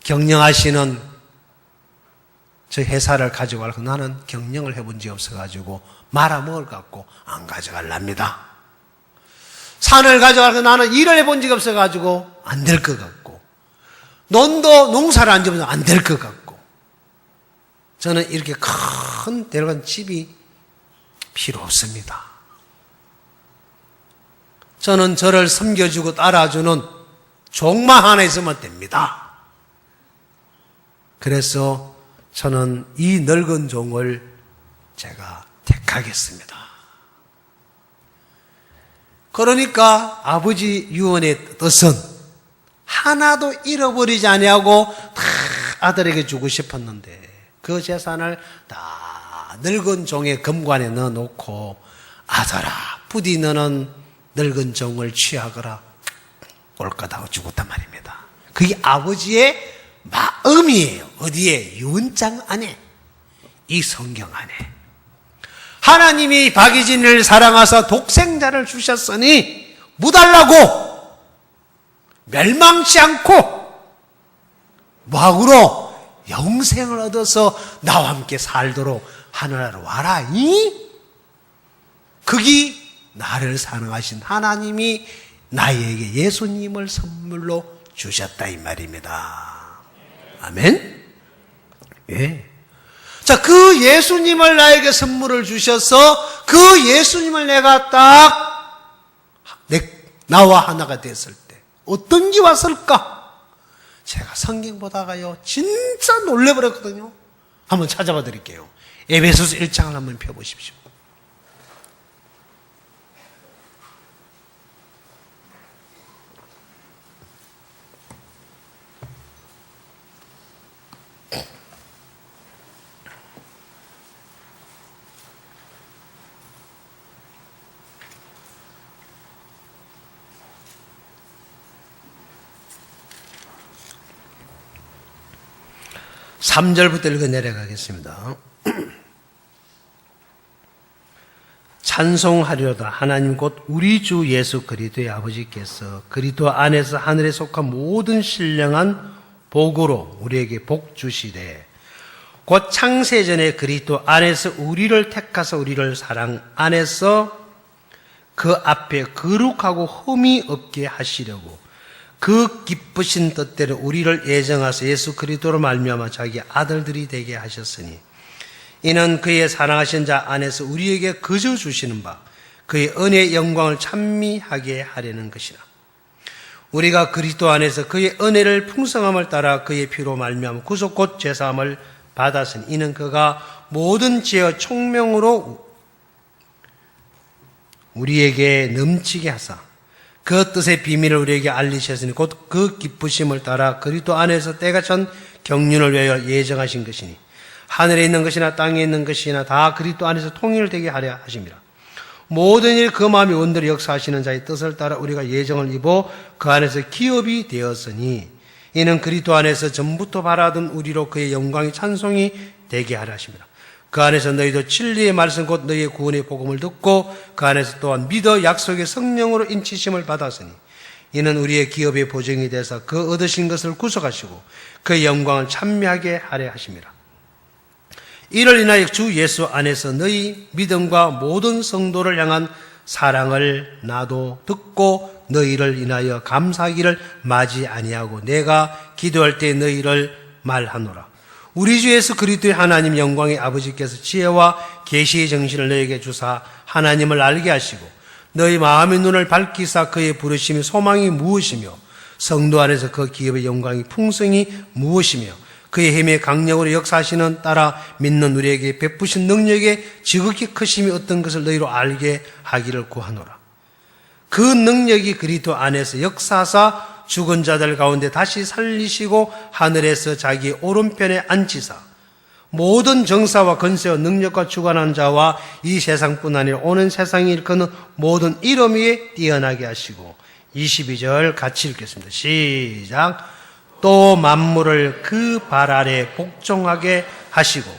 경영하시는 저 회사를 가져가려고 나는 경영을 해본 적이 없어가지고 말아먹을 것 같고 안 가져갈랍니다. 산을 가져가려고 나는 일을 해본 적이 없어가지고 안 될 것 같고 논도 농사를 안 지으면 안 될 것 같고 저는 이렇게 큰 대로간 집이 필요 없습니다. 저는 저를 섬겨주고 따라주는 종만 하나 있으면 됩니다. 그래서 저는 이 늙은 종을 제가 택하겠습니다. 그러니까 아버지 유언의 뜻은 하나도 잃어버리지 아니하고 다 아들에게 주고 싶었는데 그 재산을 다 늙은 종의 금관에 넣어놓고 아들아 부디 너는 늙은 종을 취하거라 꼴까다고 죽었단 말입니다. 그게 아버지의 마음이에요. 어디에? 유언장 안에, 이 성경 안에. 하나님이 박이진을 사랑하사 독생자를 주셨으니 무달라고 멸망치 않고 뭐하구로? 영생을 얻어서 나와 함께 살도록 하늘나라로 와라. 그게 나를 사랑하신 하나님이 나에게 예수님을 선물로 주셨다 이 말입니다. 아멘? 예. 자, 그 예수님을 나에게 선물을 주셔서 그 예수님을 내가 나와 하나가 됐을 때 어떤 게 왔을까? 제가 성경 보다가요 진짜 놀래버렸거든요. 한번 찾아봐 드릴게요. 에베소서 1장을 한번 펴보십시오. (3절부터) 읽어 내려가겠습니다. 찬송하리로다. 하나님 곧 우리 주 예수 그리스도의 아버지께서 그리스도 안에서 하늘에 속한 모든 신령한 복으로 우리에게 복 주시되 곧 창세전에 그리스도 안에서 우리를 택하사 우리를 사랑 안에서 그 앞에 거룩하고 흠이 없게 하시려고 그 기쁘신 뜻대로 우리를 예정하사 예수 그리스도로 말미암아 자기 아들들이 되게 하셨으니 이는 그의 사랑하신 자 안에서 우리에게 거저 주시는 바 그의 은혜의 영광을 찬미하게 하려는 것이라. 우리가 그리스도 안에서 그의 은혜를 풍성함을 따라 그의 피로 말미암아 구속 곧 죄사함을 받았으니 이는 그가 모든 지혜와 총명으로 우리에게 넘치게 하사 그 뜻의 비밀을 우리에게 알리셨으니 곧 그 기쁘심을 따라 그리스도 안에서 때가 전 경륜을 위하여 예정하신 것이니 하늘에 있는 것이나 땅에 있는 것이나 다 그리스도 안에서 통일되게 하려 하심이라. 모든 일 그 마음이 원대로 역사하시는 자의 뜻을 따라 우리가 예정을 입어 그 안에서 기업이 되었으니 이는 그리스도 안에서 전부터 바라던 우리로 그의 영광이 찬송이 되게 하려 하심이라. 그 안에서 너희도 진리의 말씀 곧 너희의 구원의 복음을 듣고 그 안에서 또한 믿어 약속의 성령으로 인치심을 받았으니 이는 우리의 기업의 보증이 되사 그 얻으신 것을 구속하시고 그의 영광을 찬미하게 하려 하심이라. 이를 인하여 주 예수 안에서 너희 믿음과 모든 성도를 향한 사랑을 나도 듣고 너희를 인하여 감사하기를 마지 아니하고 내가 기도할 때 너희를 말하노라. 우리 주 예수 그리스도의 하나님 영광의 아버지께서 지혜와 계시의 정신을 너희에게 주사 하나님을 알게 하시고 너희 마음의 눈을 밝히사 그의 부르심이 소망이 무엇이며 성도 안에서 그 기업의 영광이 풍성이 무엇이며 그의 힘의 강력으로 역사하시는 따라 믿는 우리에게 베푸신 능력의 지극히 크심이 어떤 것을 너희로 알게 하기를 구하노라. 그 능력이 그리스도 안에서 역사하사 죽은 자들 가운데 다시 살리시고 하늘에서 자기 오른편에 앉히사 모든 정사와 권세와 능력과 주관한 자와 이 세상뿐 아니라 오는 세상이 일컫는 모든 이름 위에 뛰어나게 하시고 22절 같이 읽겠습니다. 시작. 또 만물을 그 발 아래 복종하게 하시고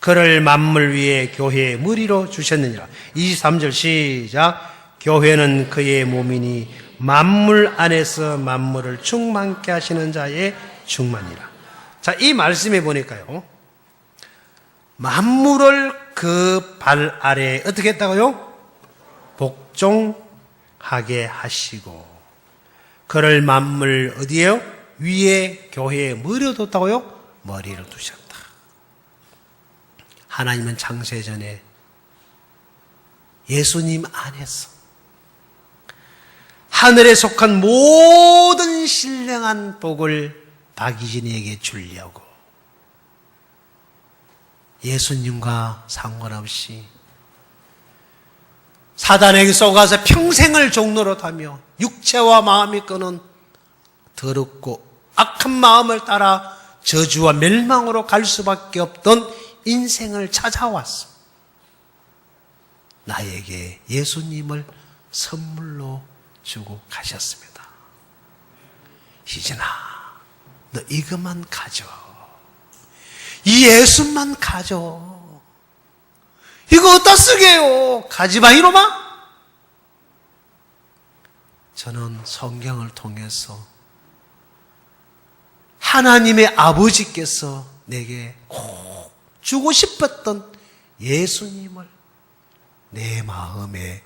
그를 만물 위에 교회의 머리로 주셨느니라. 23절 시작. 교회는 그의 몸이니 만물 안에서 만물을 충만케 하시는 자의 충만이라. 자, 이 말씀에 보니까요, 만물을 그 발 아래 어떻게 했다고요? 복종하게 하시고 그를 만물 어디에요? 위에 교회에 머리를 뒀다고요? 머리를 두셨다. 하나님은 창세전에 예수님 안에서 하늘에 속한 모든 신령한 복을 박이진에게 주려고 예수님과 상관없이 사단에게 속아서 평생을 종노릇하며 육체와 마음이 끄는 더럽고 악한 마음을 따라 저주와 멸망으로 갈 수밖에 없던 인생을 찾아왔어. 나에게 예수님을 선물로 주고 가셨습니다. 희진아, 너 이것만 가져. 이 예수만 가져. 이거 어디다 쓰게요? 가지마 이놈아. 저는 성경을 통해서 하나님의 아버지께서 내게 꼭 주고 싶었던 예수님을 내 마음에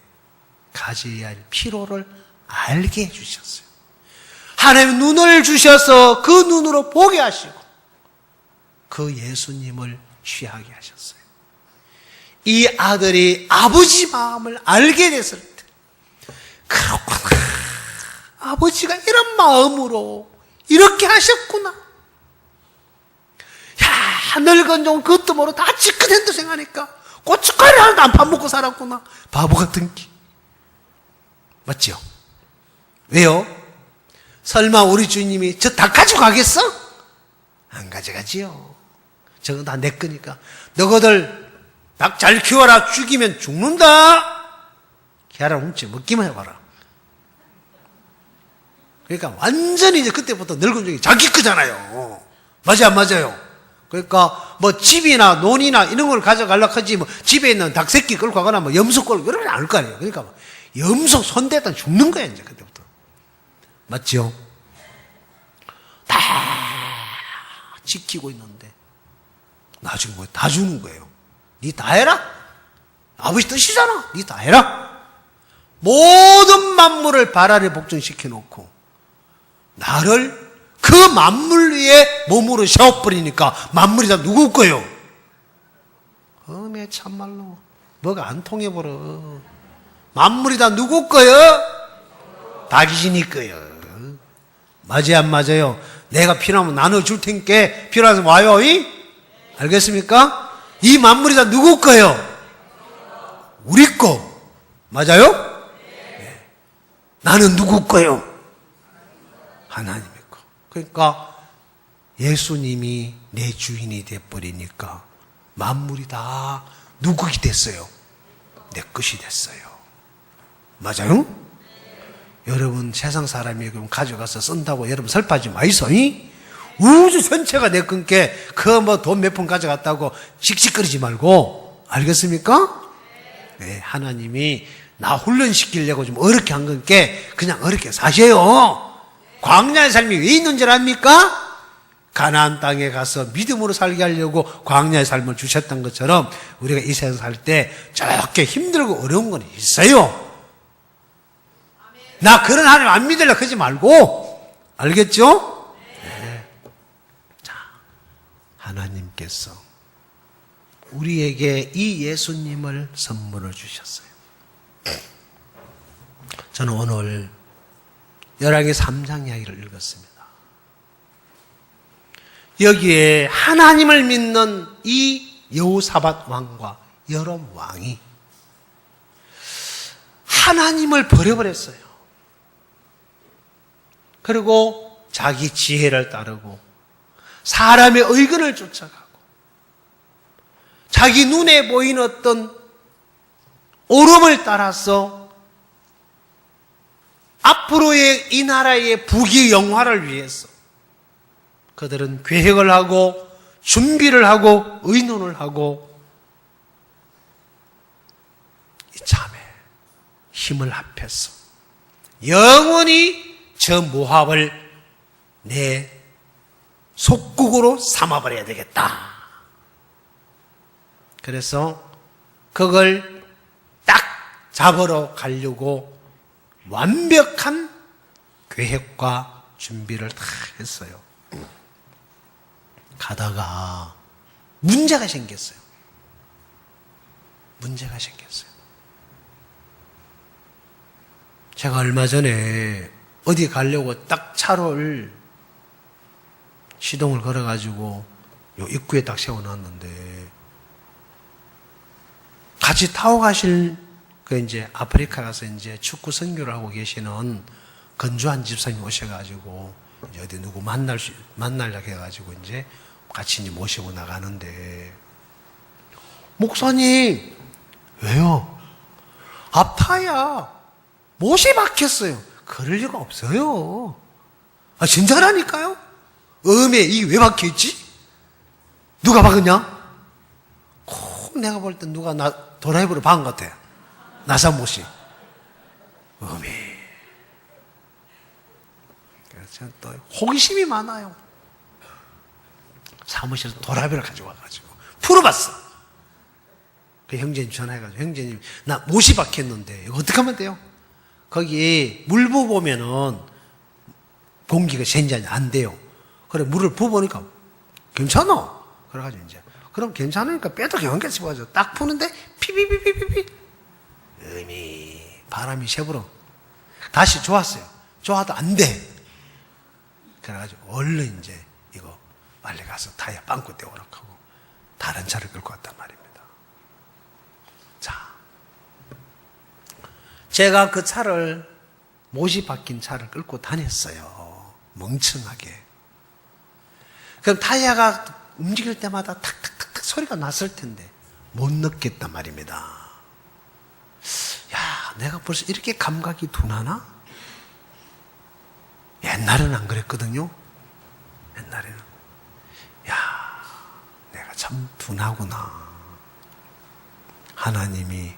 가져야 할 필요를 알게 해주셨어요. 하나님 눈을 주셔서 그 눈으로 보게 하시고 그 예수님을 취하게 하셨어요. 이 아들이 아버지 마음을 알게 됐을 때, 그렇구나. 아버지가 이런 마음으로 이렇게 하셨구나. 야, 늙은 좀 그것도 모르고 다 지긋한 듯 생각하니까 고춧가루 하나도 안 파먹고 살았구나. 바보 같은 기. 맞죠? 왜요? 설마 우리 주님이 저 다 가져가겠어? 안 가져가지요. 저건 다 내 거니까. 너희들 닭 잘 키워라. 죽이면 죽는다. 개라 훔치 먹기만 해봐라. 그러니까 완전히 이제 그때부터 늙은 중이 자기 거잖아요. 맞아요, 안 맞아요? 그러니까 뭐 집이나 논이나 이런 걸 가져가려고 하지, 뭐 집에 있는 닭 새끼 끌고 가거나 뭐 염소 끌고 이러면 안 할 거 아니에요. 그러니까 뭐 염소 손대다 죽는 거야, 이제 그때부터. 맞죠? 다 지키고 있는데 나중에 뭐 다 주는 거예요. 니 다 해라. 아버지 뜻이잖아. 니 다 해라. 모든 만물을 발 아래 복종시켜 놓고 나를 그 만물 위에 몸으로 세워버리니까 만물이 다 누구 거예요? 어메 참말로 뭐가 안 통해버려. 만물이 다 누구 거예요? 다 귀신이 거예요. 맞아요, 안 맞아요? 내가 필요하면 나눠줄 테니까 필요하면 와요. 이? 알겠습니까? 이 만물이 다 누구 거예요? 우리 거. 맞아요? 네. 나는 누구 거예요? 하나님의 거. 그러니까 예수님이 내 주인이 돼버리니까 만물이 다 누구이 됐어요? 내 것이 됐어요. 맞아요? 여러분 세상 사람이 그럼 가져가서 쓴다고 여러분 슬퍼하지 마이소. 우주 전체가 내 건께 그 뭐 돈 몇 푼 가져갔다고 씩씩거리지 말고. 알겠습니까? 네, 하나님이 나 훈련시키려고 좀 어렵게 한 건께 그냥 어렵게 사세요. 광야의 삶이 왜 있는 줄 압니까? 가나안 땅에 가서 믿음으로 살게 하려고 광야의 삶을 주셨던 것처럼 우리가 이 세상 살 때 저렇게 힘들고 어려운 건 있어요. 나 그런 하나님 안 믿으려고 하지 말고. 알겠죠? 네. 자, 하나님께서 우리에게 이 예수님을 선물을 주셨어요. 저는 오늘 열왕기 3장 이야기를 읽었습니다. 여기에 하나님을 믿는 이 여호사밧 왕과 여롬 왕이 하나님을 버려버렸어요. 그리고 자기 지혜를 따르고 사람의 의견을 쫓아가고 자기 눈에 보이는 어떤 오름을 따라서 앞으로의 이 나라의 부귀 영화를 위해서 그들은 계획을 하고 준비를 하고 의논을 하고 이참에 힘을 합해서 영원히 저 모압을 내 속국으로 삼아버려야 되겠다. 그래서 그걸 딱 잡으러 가려고 완벽한 계획과 준비를 다 했어요. 가다가 문제가 생겼어요. 문제가 생겼어요. 제가 얼마 전에 어디 가려고 딱 차를 시동을 걸어가지고 요 입구에 딱 세워놨는데 같이 타고 가실 그 이제 아프리카 가서 이제 축구 선교를 하고 계시는 건조한 집사님 오셔가지고 이제 어디 누구 만나려고 해가지고 이제 같이 이제 모시고 나가는데 목사님 왜요? 아파야 못이 박혔어요. 그럴 리가 없어요. 진짜라니까요. 음에 이게 왜 박혀있지? 누가 박았냐? 꼭 내가 볼 때 누가 나 도라이브로 박은 것 같아. 나사못이. 음이. 그래서 또 호기심이 많아요. 사무실에서 도라이브를 가져와가지고 풀어봤어. 그 형제님 전화해가지고, 형제님, 나 못이 박혔는데, 이거 어떻게 하면 돼요? 거기 물 부어보면은 공기가 샌자니 안 돼요. 그래, 물을 부어보니까 괜찮아. 그래가지고 이제, 그럼 괜찮으니까 빼도 경험까지 집어가지고 딱 푸는데, 피피피피피피. 이미 바람이 새불어. 다시 좋았어요. 좋아도 안 돼. 그래가지고 얼른 이제 이거 빨리 가서 타이어 빵꾸 떼오라고 하고 다른 차를 끌고 왔단 말입니다. 자, 제가 그 차를, 못이 박힌 차를 끌고 다녔어요. 멍청하게. 그럼 타이어가 움직일 때마다 탁탁탁탁 소리가 났을 텐데 못 느꼈단 말입니다. 야, 내가 벌써 이렇게 감각이 둔하나? 옛날에는 안 그랬거든요. 옛날에는. 야, 내가 참 둔하구나. 하나님이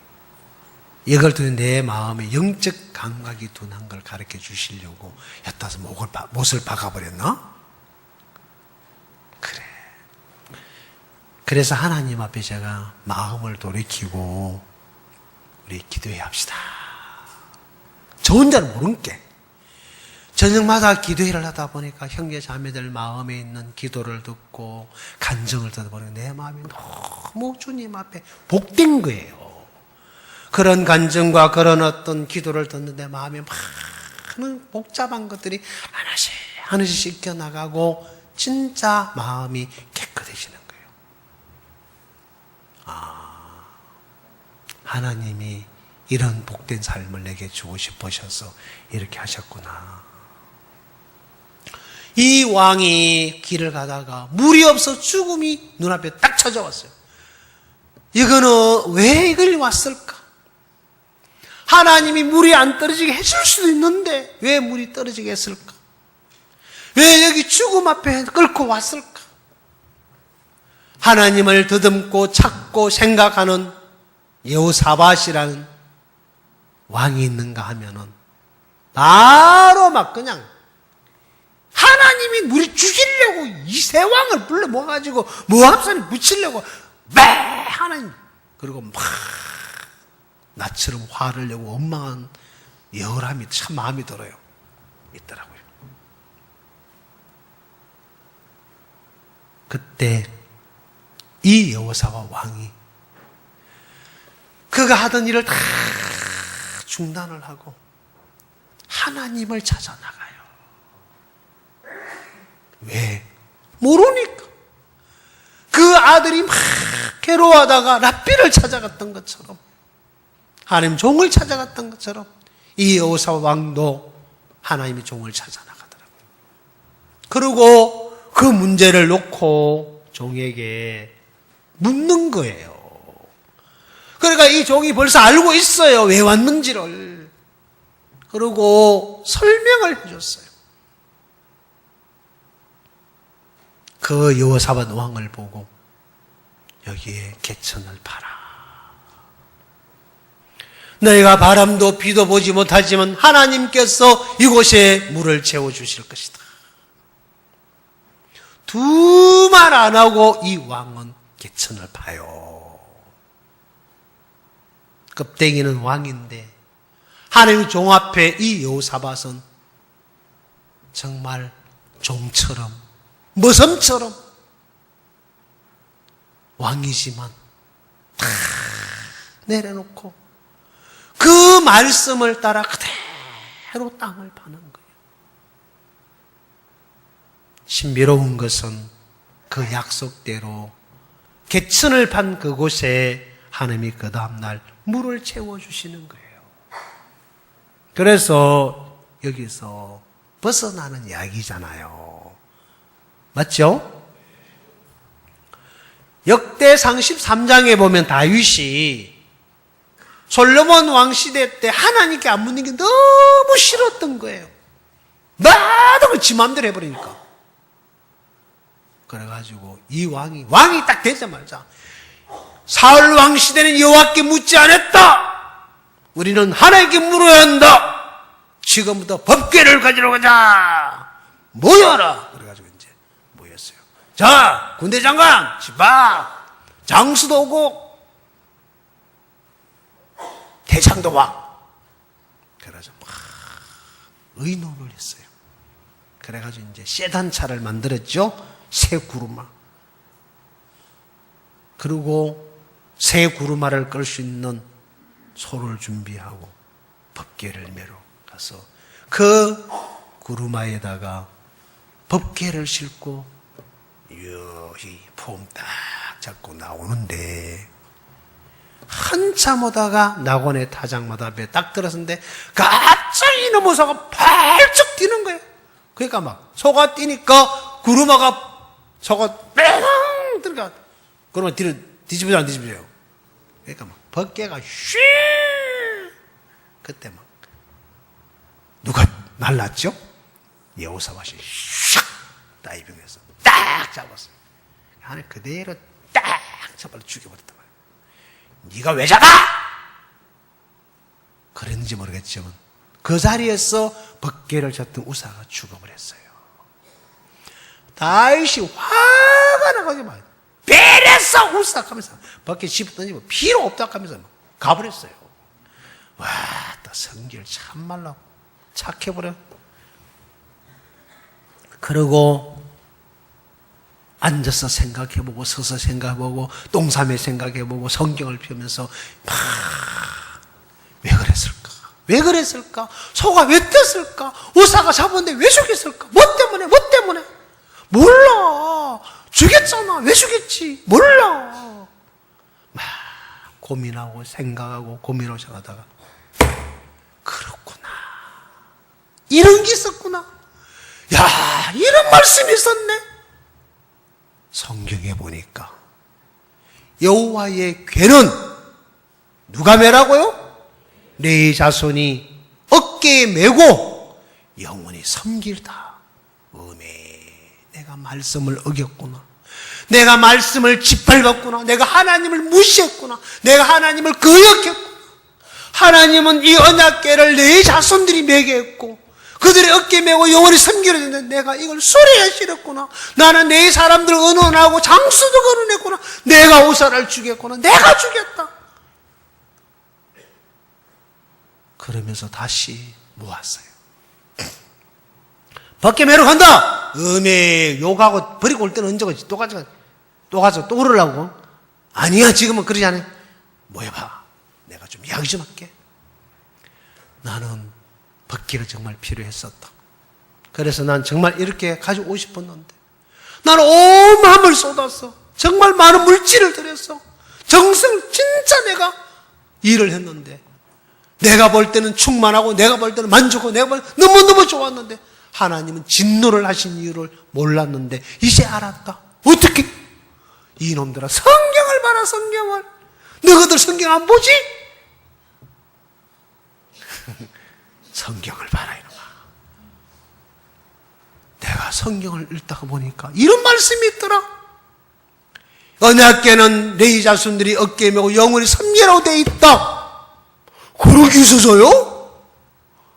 이걸 통해 내 마음에 영적 감각이 둔한 걸 가르쳐 주시려고 엿다서 못을 박아버렸나? 그래. 그래서 하나님 앞에 제가 마음을 돌이키고 우리 기도해야 합시다. 저 혼자는 모르는 게. 저녁마다 기도회를 하다 보니까 형제 자매들 마음에 있는 기도를 듣고 간증을 듣다 보니까 내 마음이 너무 주님 앞에 복된 거예요. 그런 간증과 그런 어떤 기도를 듣는 내 마음에 많은 복잡한 것들이 하나씩 하나씩 씻겨나가고 진짜 마음이 깨끗해지는 거예요. 아, 하나님이 이런 복된 삶을 내게 주고 싶으셔서 이렇게 하셨구나. 이 왕이 길을 가다가 물이 없어 죽음이 눈앞에 딱 찾아왔어요. 이거는 왜 이걸 왔을까? 하나님이 물이 안 떨어지게 해줄 수도 있는데 왜 물이 떨어지게 했을까? 왜 여기 죽음 앞에 끌고 왔을까? 하나님을 더듬고 찾고 생각하는 여호사밧이라는 왕이 있는가 하면은 바로 막 그냥 하나님이 물이 죽이려고 이세 왕을 불러 모아가지고 모함산에 묻히려고 매 하나님, 그리고 막 나처럼 화를 내고 원망한 여람이 참 마음이 들어요. 있더라고요. 그때 이 여호사밧 왕이 그가 하던 일을 다 중단을 하고 하나님을 찾아 나가요. 왜? 모르니까. 그 아들이 막 괴로워하다가 랍비를 찾아갔던 것처럼, 하나님 종을 찾아갔던 것처럼 이 여호사밧 왕도 하나님의 종을 찾아 나가더라고요. 그리고 그 문제를 놓고 종에게 묻는 거예요. 그러니까 이 종이 벌써 알고 있어요. 왜 왔는지를. 그리고 설명을 해줬어요. 그 여호사밧 왕을 보고 여기에 개천을 파라. 너희가 바람도 비도 보지 못하지만 하나님께서 이곳에 물을 채워주실 것이다. 두 말 안 하고 이 왕은 개천을 파요. 겁쟁이는 왕인데 하나님의 종 앞에 이 여호사밧은 정말 종처럼 머슴처럼 왕이지만 다 내려놓고 그 말씀을 따라 그대로 땅을 파는 거예요. 신비로운 것은 그 약속대로 개천을 판 그곳에 하나님이 그 다음날 물을 채워주시는 거예요. 그래서 여기서 벗어나는 이야기잖아요. 맞죠? 역대상 13장에 보면 다윗이 솔로몬 왕 시대 때 하나님께 안 묻는 게 너무 싫었던 거예요. 나도 지 마음대로 해버리니까. 그래가지고 이 왕이 딱 되자마자 사울 왕 시대는 여호와께 묻지 않았다. 우리는 하나님께 물어야 한다. 지금부터 법궤를 가지러 가자. 모여라. 그래가지고 이제 모였어요. 자, 군대 장관, 집합, 장수도 오고 대장도 와. 그래서 막 의논을 했어요. 그래가지고 이제 세단차를 만들었죠. 새 구루마. 그리고 새 구루마를 끌 수 있는 소를 준비하고 법궤를 메러 가서 그 구루마에다가 법궤를 싣고 이 폼 딱 잡고 나오는데 한참 오다가 낙원의 타작마다 앞에 딱 들었는데 갑자기 이놈의 소가 발쩍 뛰는 거예요. 그러니까 막 소가 뛰니까 구루마가 소가 빼랑 들어가. 그러면 뒤로 뒤집어져 안 뒤집어져요. 그러니까 막 법궤가 쉬 그때 막 누가 날랐죠? 여호사밧이 슉 다이빙해서 딱 잡았어요. 안에 그대로 딱 잡아서 죽여버렸단 말이에요. 네가 왜 잡아? 그랬는지 모르겠지만 그 자리에서 법궤를 졌던 우사가 죽어버렸어요. 다윗이 화가 나가지고 막 베레서 우사 하면서 법궤 집어 던지고 필요 없다 하면서 막 가버렸어요. 와, 또 성질 참말로 착해버려. 그러고 앉아서 생각해보고 서서 생각해보고 똥삼에 생각해보고 성경을 펴면서 막 왜 그랬을까? 왜 그랬을까? 소가 왜 떴을까? 우사가 잡았는데 왜 죽였을까? 뭐 때문에? 뭐 때문에? 몰라. 죽였잖아. 왜 죽였지? 몰라. 막 고민하고 생각하고 고민하고 생각하다가 그렇구나. 이런 게 있었구나. 야, 이런 말씀이 있었네. 성경에 보니까 여호와의 궤는 누가 매라고요? 내 자손이 어깨에 메고 영원히 섬길다. 내가 말씀을 어겼구나. 내가 말씀을 짓밟았구나. 내가 하나님을 무시했구나. 내가 하나님을 거역했구나. 하나님은 이 언약궤를 내 자손들이 매게 했고 그들의 어깨 메고 영원히 섬기려 했는데 내가 이걸 소리에 실었구나. 나는 내 사람들을 언언하고 장수도 거론했구나. 내가 우사를 죽였구나. 내가 죽였다. 그러면서 다시 모았어요. 밖에 매러 간다. 욕하고 버리고 올 때는 언제 가지? 또 가서 또 그러려고? 아니야, 지금은 그러지 않아요. 모여봐. 내가 좀 이야기 좀 할게. 나는 법궤가 정말 필요했었다. 그래서 난 정말 이렇게 가지고 오고 싶었는데 나는 온 마음을 쏟았어. 정말 많은 물질을 들였어. 정성을 진짜 내가 일을 했는데 내가 볼 때는 충만하고 내가 볼 때는 만족하고 내가 볼 때는 너무너무 좋았는데 하나님은 진노를 하신 이유를 몰랐는데 이제 알았다. 어떻게? 이놈들아 성경을 봐라. 성경을. 너희들 성경 안 보지? 성경을 봐라 이놈아. 내가 성경을 읽다가 보니까 이런 말씀이 있더라. 언약궤는 내 자손들이 어깨에 메고 영원히 섬기라고 돼 있다. 그러기 있어서요?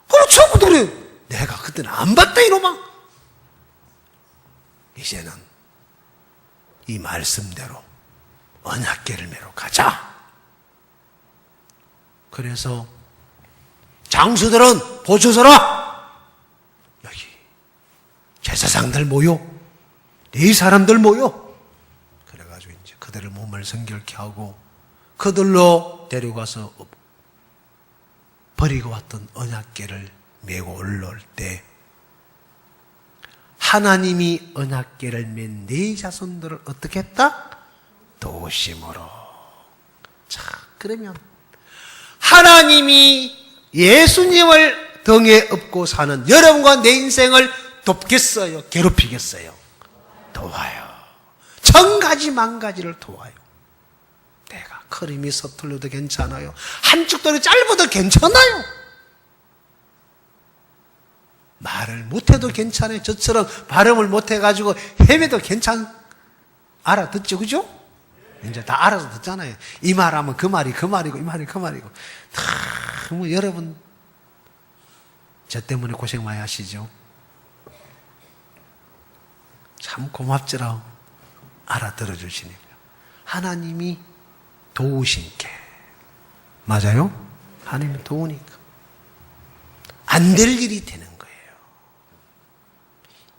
그럼 처음부터 그래. 내가 그때는 안 봤다 이놈아. 이제는 이 말씀대로 언약궤를 메러 가자. 그래서 장수들은 보초서라. 여기 제사장들 모여. 네 사람들 모여. 그래가지고 이제 그들을 몸을 성결케 하고 그들로 데려가서 버리고 왔던 언약궤를 메고 올라올 때 하나님이 언약궤를 맨 네 자손들을 어떻게 했다? 도심으로. 자, 그러면 하나님이 예수님을 등에 업고 사는 여러분과 내 인생을 돕겠어요? 괴롭히겠어요? 도와요. 천가지 만가지를 도와요. 내가 걸음이 서툴러도 괜찮아요. 한쪽 다리 짧아도 괜찮아요. 말을 못해도 괜찮아요. 저처럼 발음을 못해가지고 헤매도 알아듣죠, 그죠? 이제 다 알아서 듣잖아요. 이 말하면 그 말이 그 말이고, 이 말이 그 말이고. 뭐 여러분, 저 때문에 고생 많이 하시죠? 참 고맙더라. 알아들어 주시니까. 하나님이 도우신게. 맞아요? 하나님이 도우니까. 안 될 일이 되는 거예요.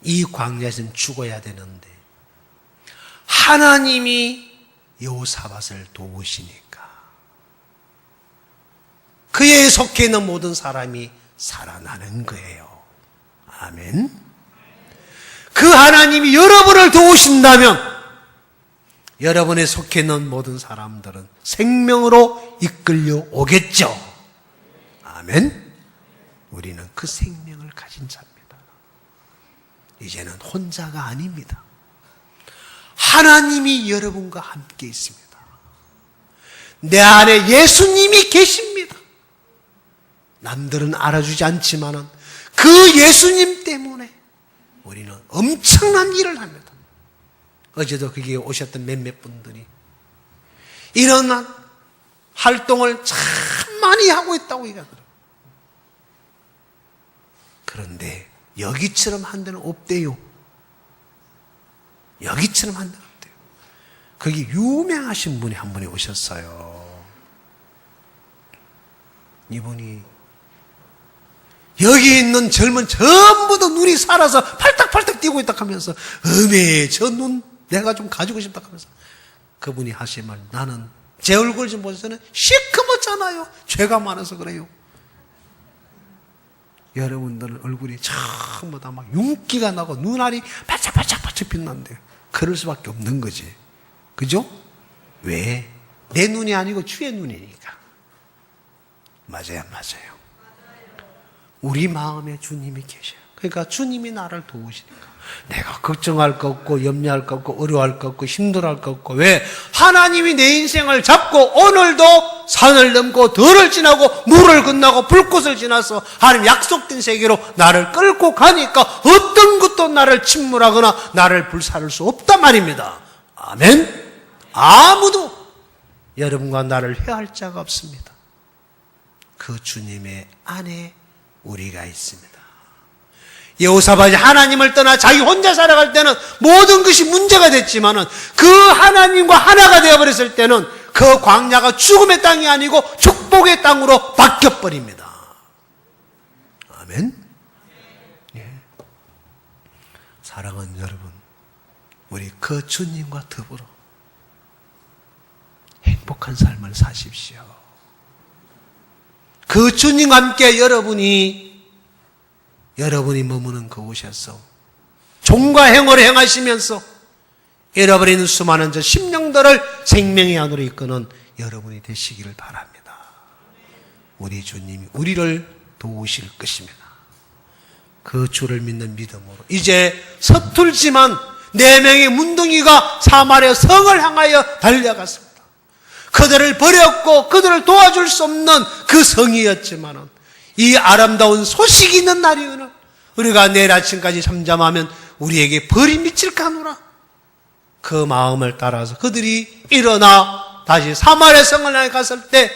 이 광야에서는 죽어야 되는데, 하나님이 여호사밧을 도우시니까 그에 속해 있는 모든 사람이 살아나는 거예요. 아멘. 그 하나님이 여러분을 도우신다면 여러분에 속해 있는 모든 사람들은 생명으로 이끌려 오겠죠. 아멘. 우리는 그 생명을 가진 자입니다. 이제는 혼자가 아닙니다. 하나님이 여러분과 함께 있습니다. 내 안에 예수님이 계십니다. 남들은 알아주지 않지만은 그 예수님 때문에 우리는 엄청난 일을 합니다. 어제도 거기에 오셨던 몇몇 분들이 이런 활동을 참 많이 하고 있다고 얘기하더라고요. 그런데 여기처럼 한 데는 없대요. 여기처럼 한 데는 없대요. 거기 유명하신 분이 한 분이 오셨어요. 이분이 여기 있는 젊은 전부 다 눈이 살아서 팔딱팔딱 뛰고 있다 하면서 어메 저 눈 내가 좀 가지고 싶다 하면서 그분이 하신 말, 나는 제 얼굴 좀 보셔서는 시커멓잖아요. 죄가 많아서 그래요. 여러분들 얼굴이 전부 다 막 윤기가 나고 눈알이 반짝반짝 빛난대요. 그럴 수밖에 없는 거지. 그죠? 왜? 내 눈이 아니고 주의 눈이니까. 맞아요, 맞아요. 우리 마음에 주님이 계셔요. 그러니까 주님이 나를 도우시니까 내가 걱정할 거 없고 염려할 거 없고 어려워할 거 없고 힘들어할 거 없고. 왜? 하나님이 내 인생을 잡고 오늘도 산을 넘고 들을 지나고 물을 건너고 불꽃을 지나서 하나님 약속된 세계로 나를 끌고 가니까 어떤 것도 나를 침몰하거나 나를 불사를 수 없단 말입니다. 아멘. 아무도 여러분과 나를 해할 자가 없습니다. 그 주님의 안에 우리가 있습니다. 여호사밧이 하나님을 떠나 자기 혼자 살아갈 때는 모든 것이 문제가 됐지만은 그 하나님과 하나가 되어버렸을 때는 그 광야가 죽음의 땅이 아니고 축복의 땅으로 바뀌어버립니다. 아멘. 예. 사랑하는 여러분, 우리 그 주님과 더불어 행복한 삶을 사십시오. 그 주님과 함께 여러분이 머무는 그곳에서 종과 행위를 행하시면서 잃어버리는 수많은 저 심령들을 생명의 안으로 이끄는 여러분이 되시기를 바랍니다. 우리 주님이 우리를 도우실 것입니다. 그 주를 믿는 믿음으로 이제 서툴지만 4명의 문둥이가 사마리아 성을 향하여 달려갔습니다. 그들을 버렸고 그들을 도와줄 수 없는 그 성이었지만 이 아름다운 소식이 있는 날이 오늘 우리가 내일 아침까지 잠잠하면 우리에게 벌이 미칠까 하노라. 그 마음을 따라서 그들이 일어나 다시 사마리아 성을 향해 갔을 때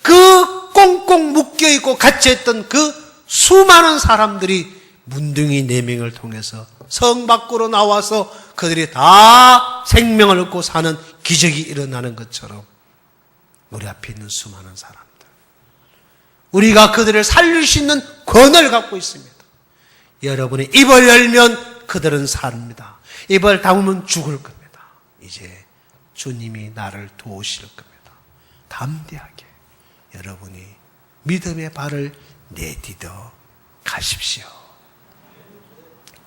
그 꽁꽁 묶여있고 갇혀있던 그 수많은 사람들이 문둥이 4명을 통해서 성 밖으로 나와서 그들이 다 생명을 얻고 사는 기적이 일어나는 것처럼 우리 앞에 있는 수많은 사람들, 우리가 그들을 살릴 수 있는 권한을 갖고 있습니다. 여러분이 입을 열면 그들은 삽니다. 입을 다물면 죽을 겁니다. 이제 주님이 나를 도우실 겁니다. 담대하게 여러분이 믿음의 발을 내디뎌 가십시오.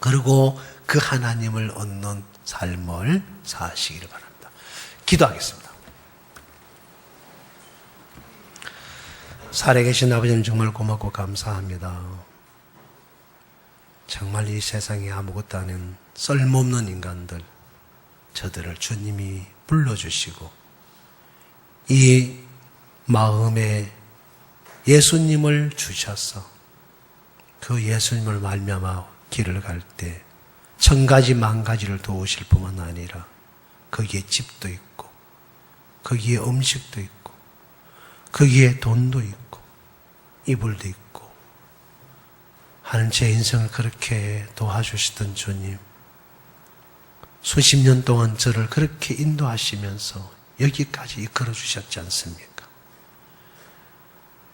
그리고 그 하나님을 얻는 삶을 사시기를 바랍니다. 기도하겠습니다. 살아계신 아버지님 정말 고맙고 감사합니다. 정말 이 세상에 아무것도 아닌 쓸모없는 인간들, 저들을 주님이 불러주시고 이 마음에 예수님을 주셔서 그 예수님을 말미암아 길을 갈 때 천가지 만가지를 도우실 뿐만 아니라 거기에 집도 있고, 거기에 음식도 있고, 거기에 돈도 있고, 이불도 있고, 하는 제 인생을 그렇게 도와주시던 주님, 수십 년 동안 저를 그렇게 인도하시면서 여기까지 이끌어 주셨지 않습니까?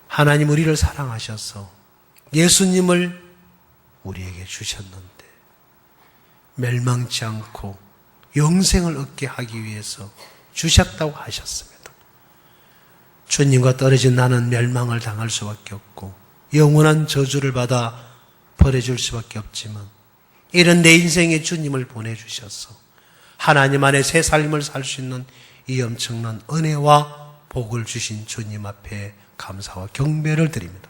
하나님 우리를 사랑하셔서 예수님을 우리에게 주셨는데 멸망치 않고 영생을 얻게 하기 위해서 주셨다고 하셨습니다. 주님과 떨어진 나는 멸망을 당할 수밖에 없고 영원한 저주를 받아 버려질 수밖에 없지만 이런 내 인생에 주님을 보내주셔서 하나님 안에 새 삶을 살 수 있는 이 엄청난 은혜와 복을 주신 주님 앞에 감사와 경배를 드립니다.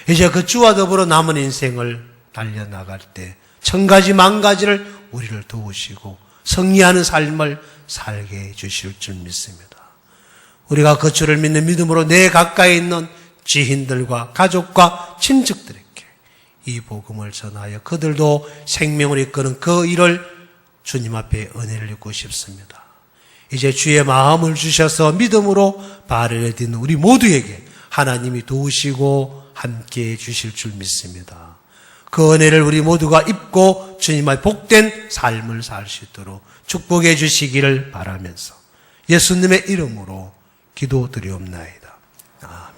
이제 그 주와 더불어 남은 인생을 달려나갈 때 천가지 만가지를 우리를 도우시고 승리하는 삶을 살게 해주실 줄 믿습니다. 우리가 그 주를 믿는 믿음으로 내 가까이 있는 지인들과 가족과 친척들에게 이 복음을 전하여 그들도 생명을 이끄는 그 일을 주님 앞에 은혜를 입고 싶습니다. 이제 주의 마음을 주셔서 믿음으로 발을 내딛는 우리 모두에게 하나님이 도우시고 함께해 주실 줄 믿습니다. 그 은혜를 우리 모두가 입고 주님 앞에 복된 삶을 살 수 있도록 축복해 주시기를 바라면서 예수님의 이름으로 기도드리옵나이다. 아멘.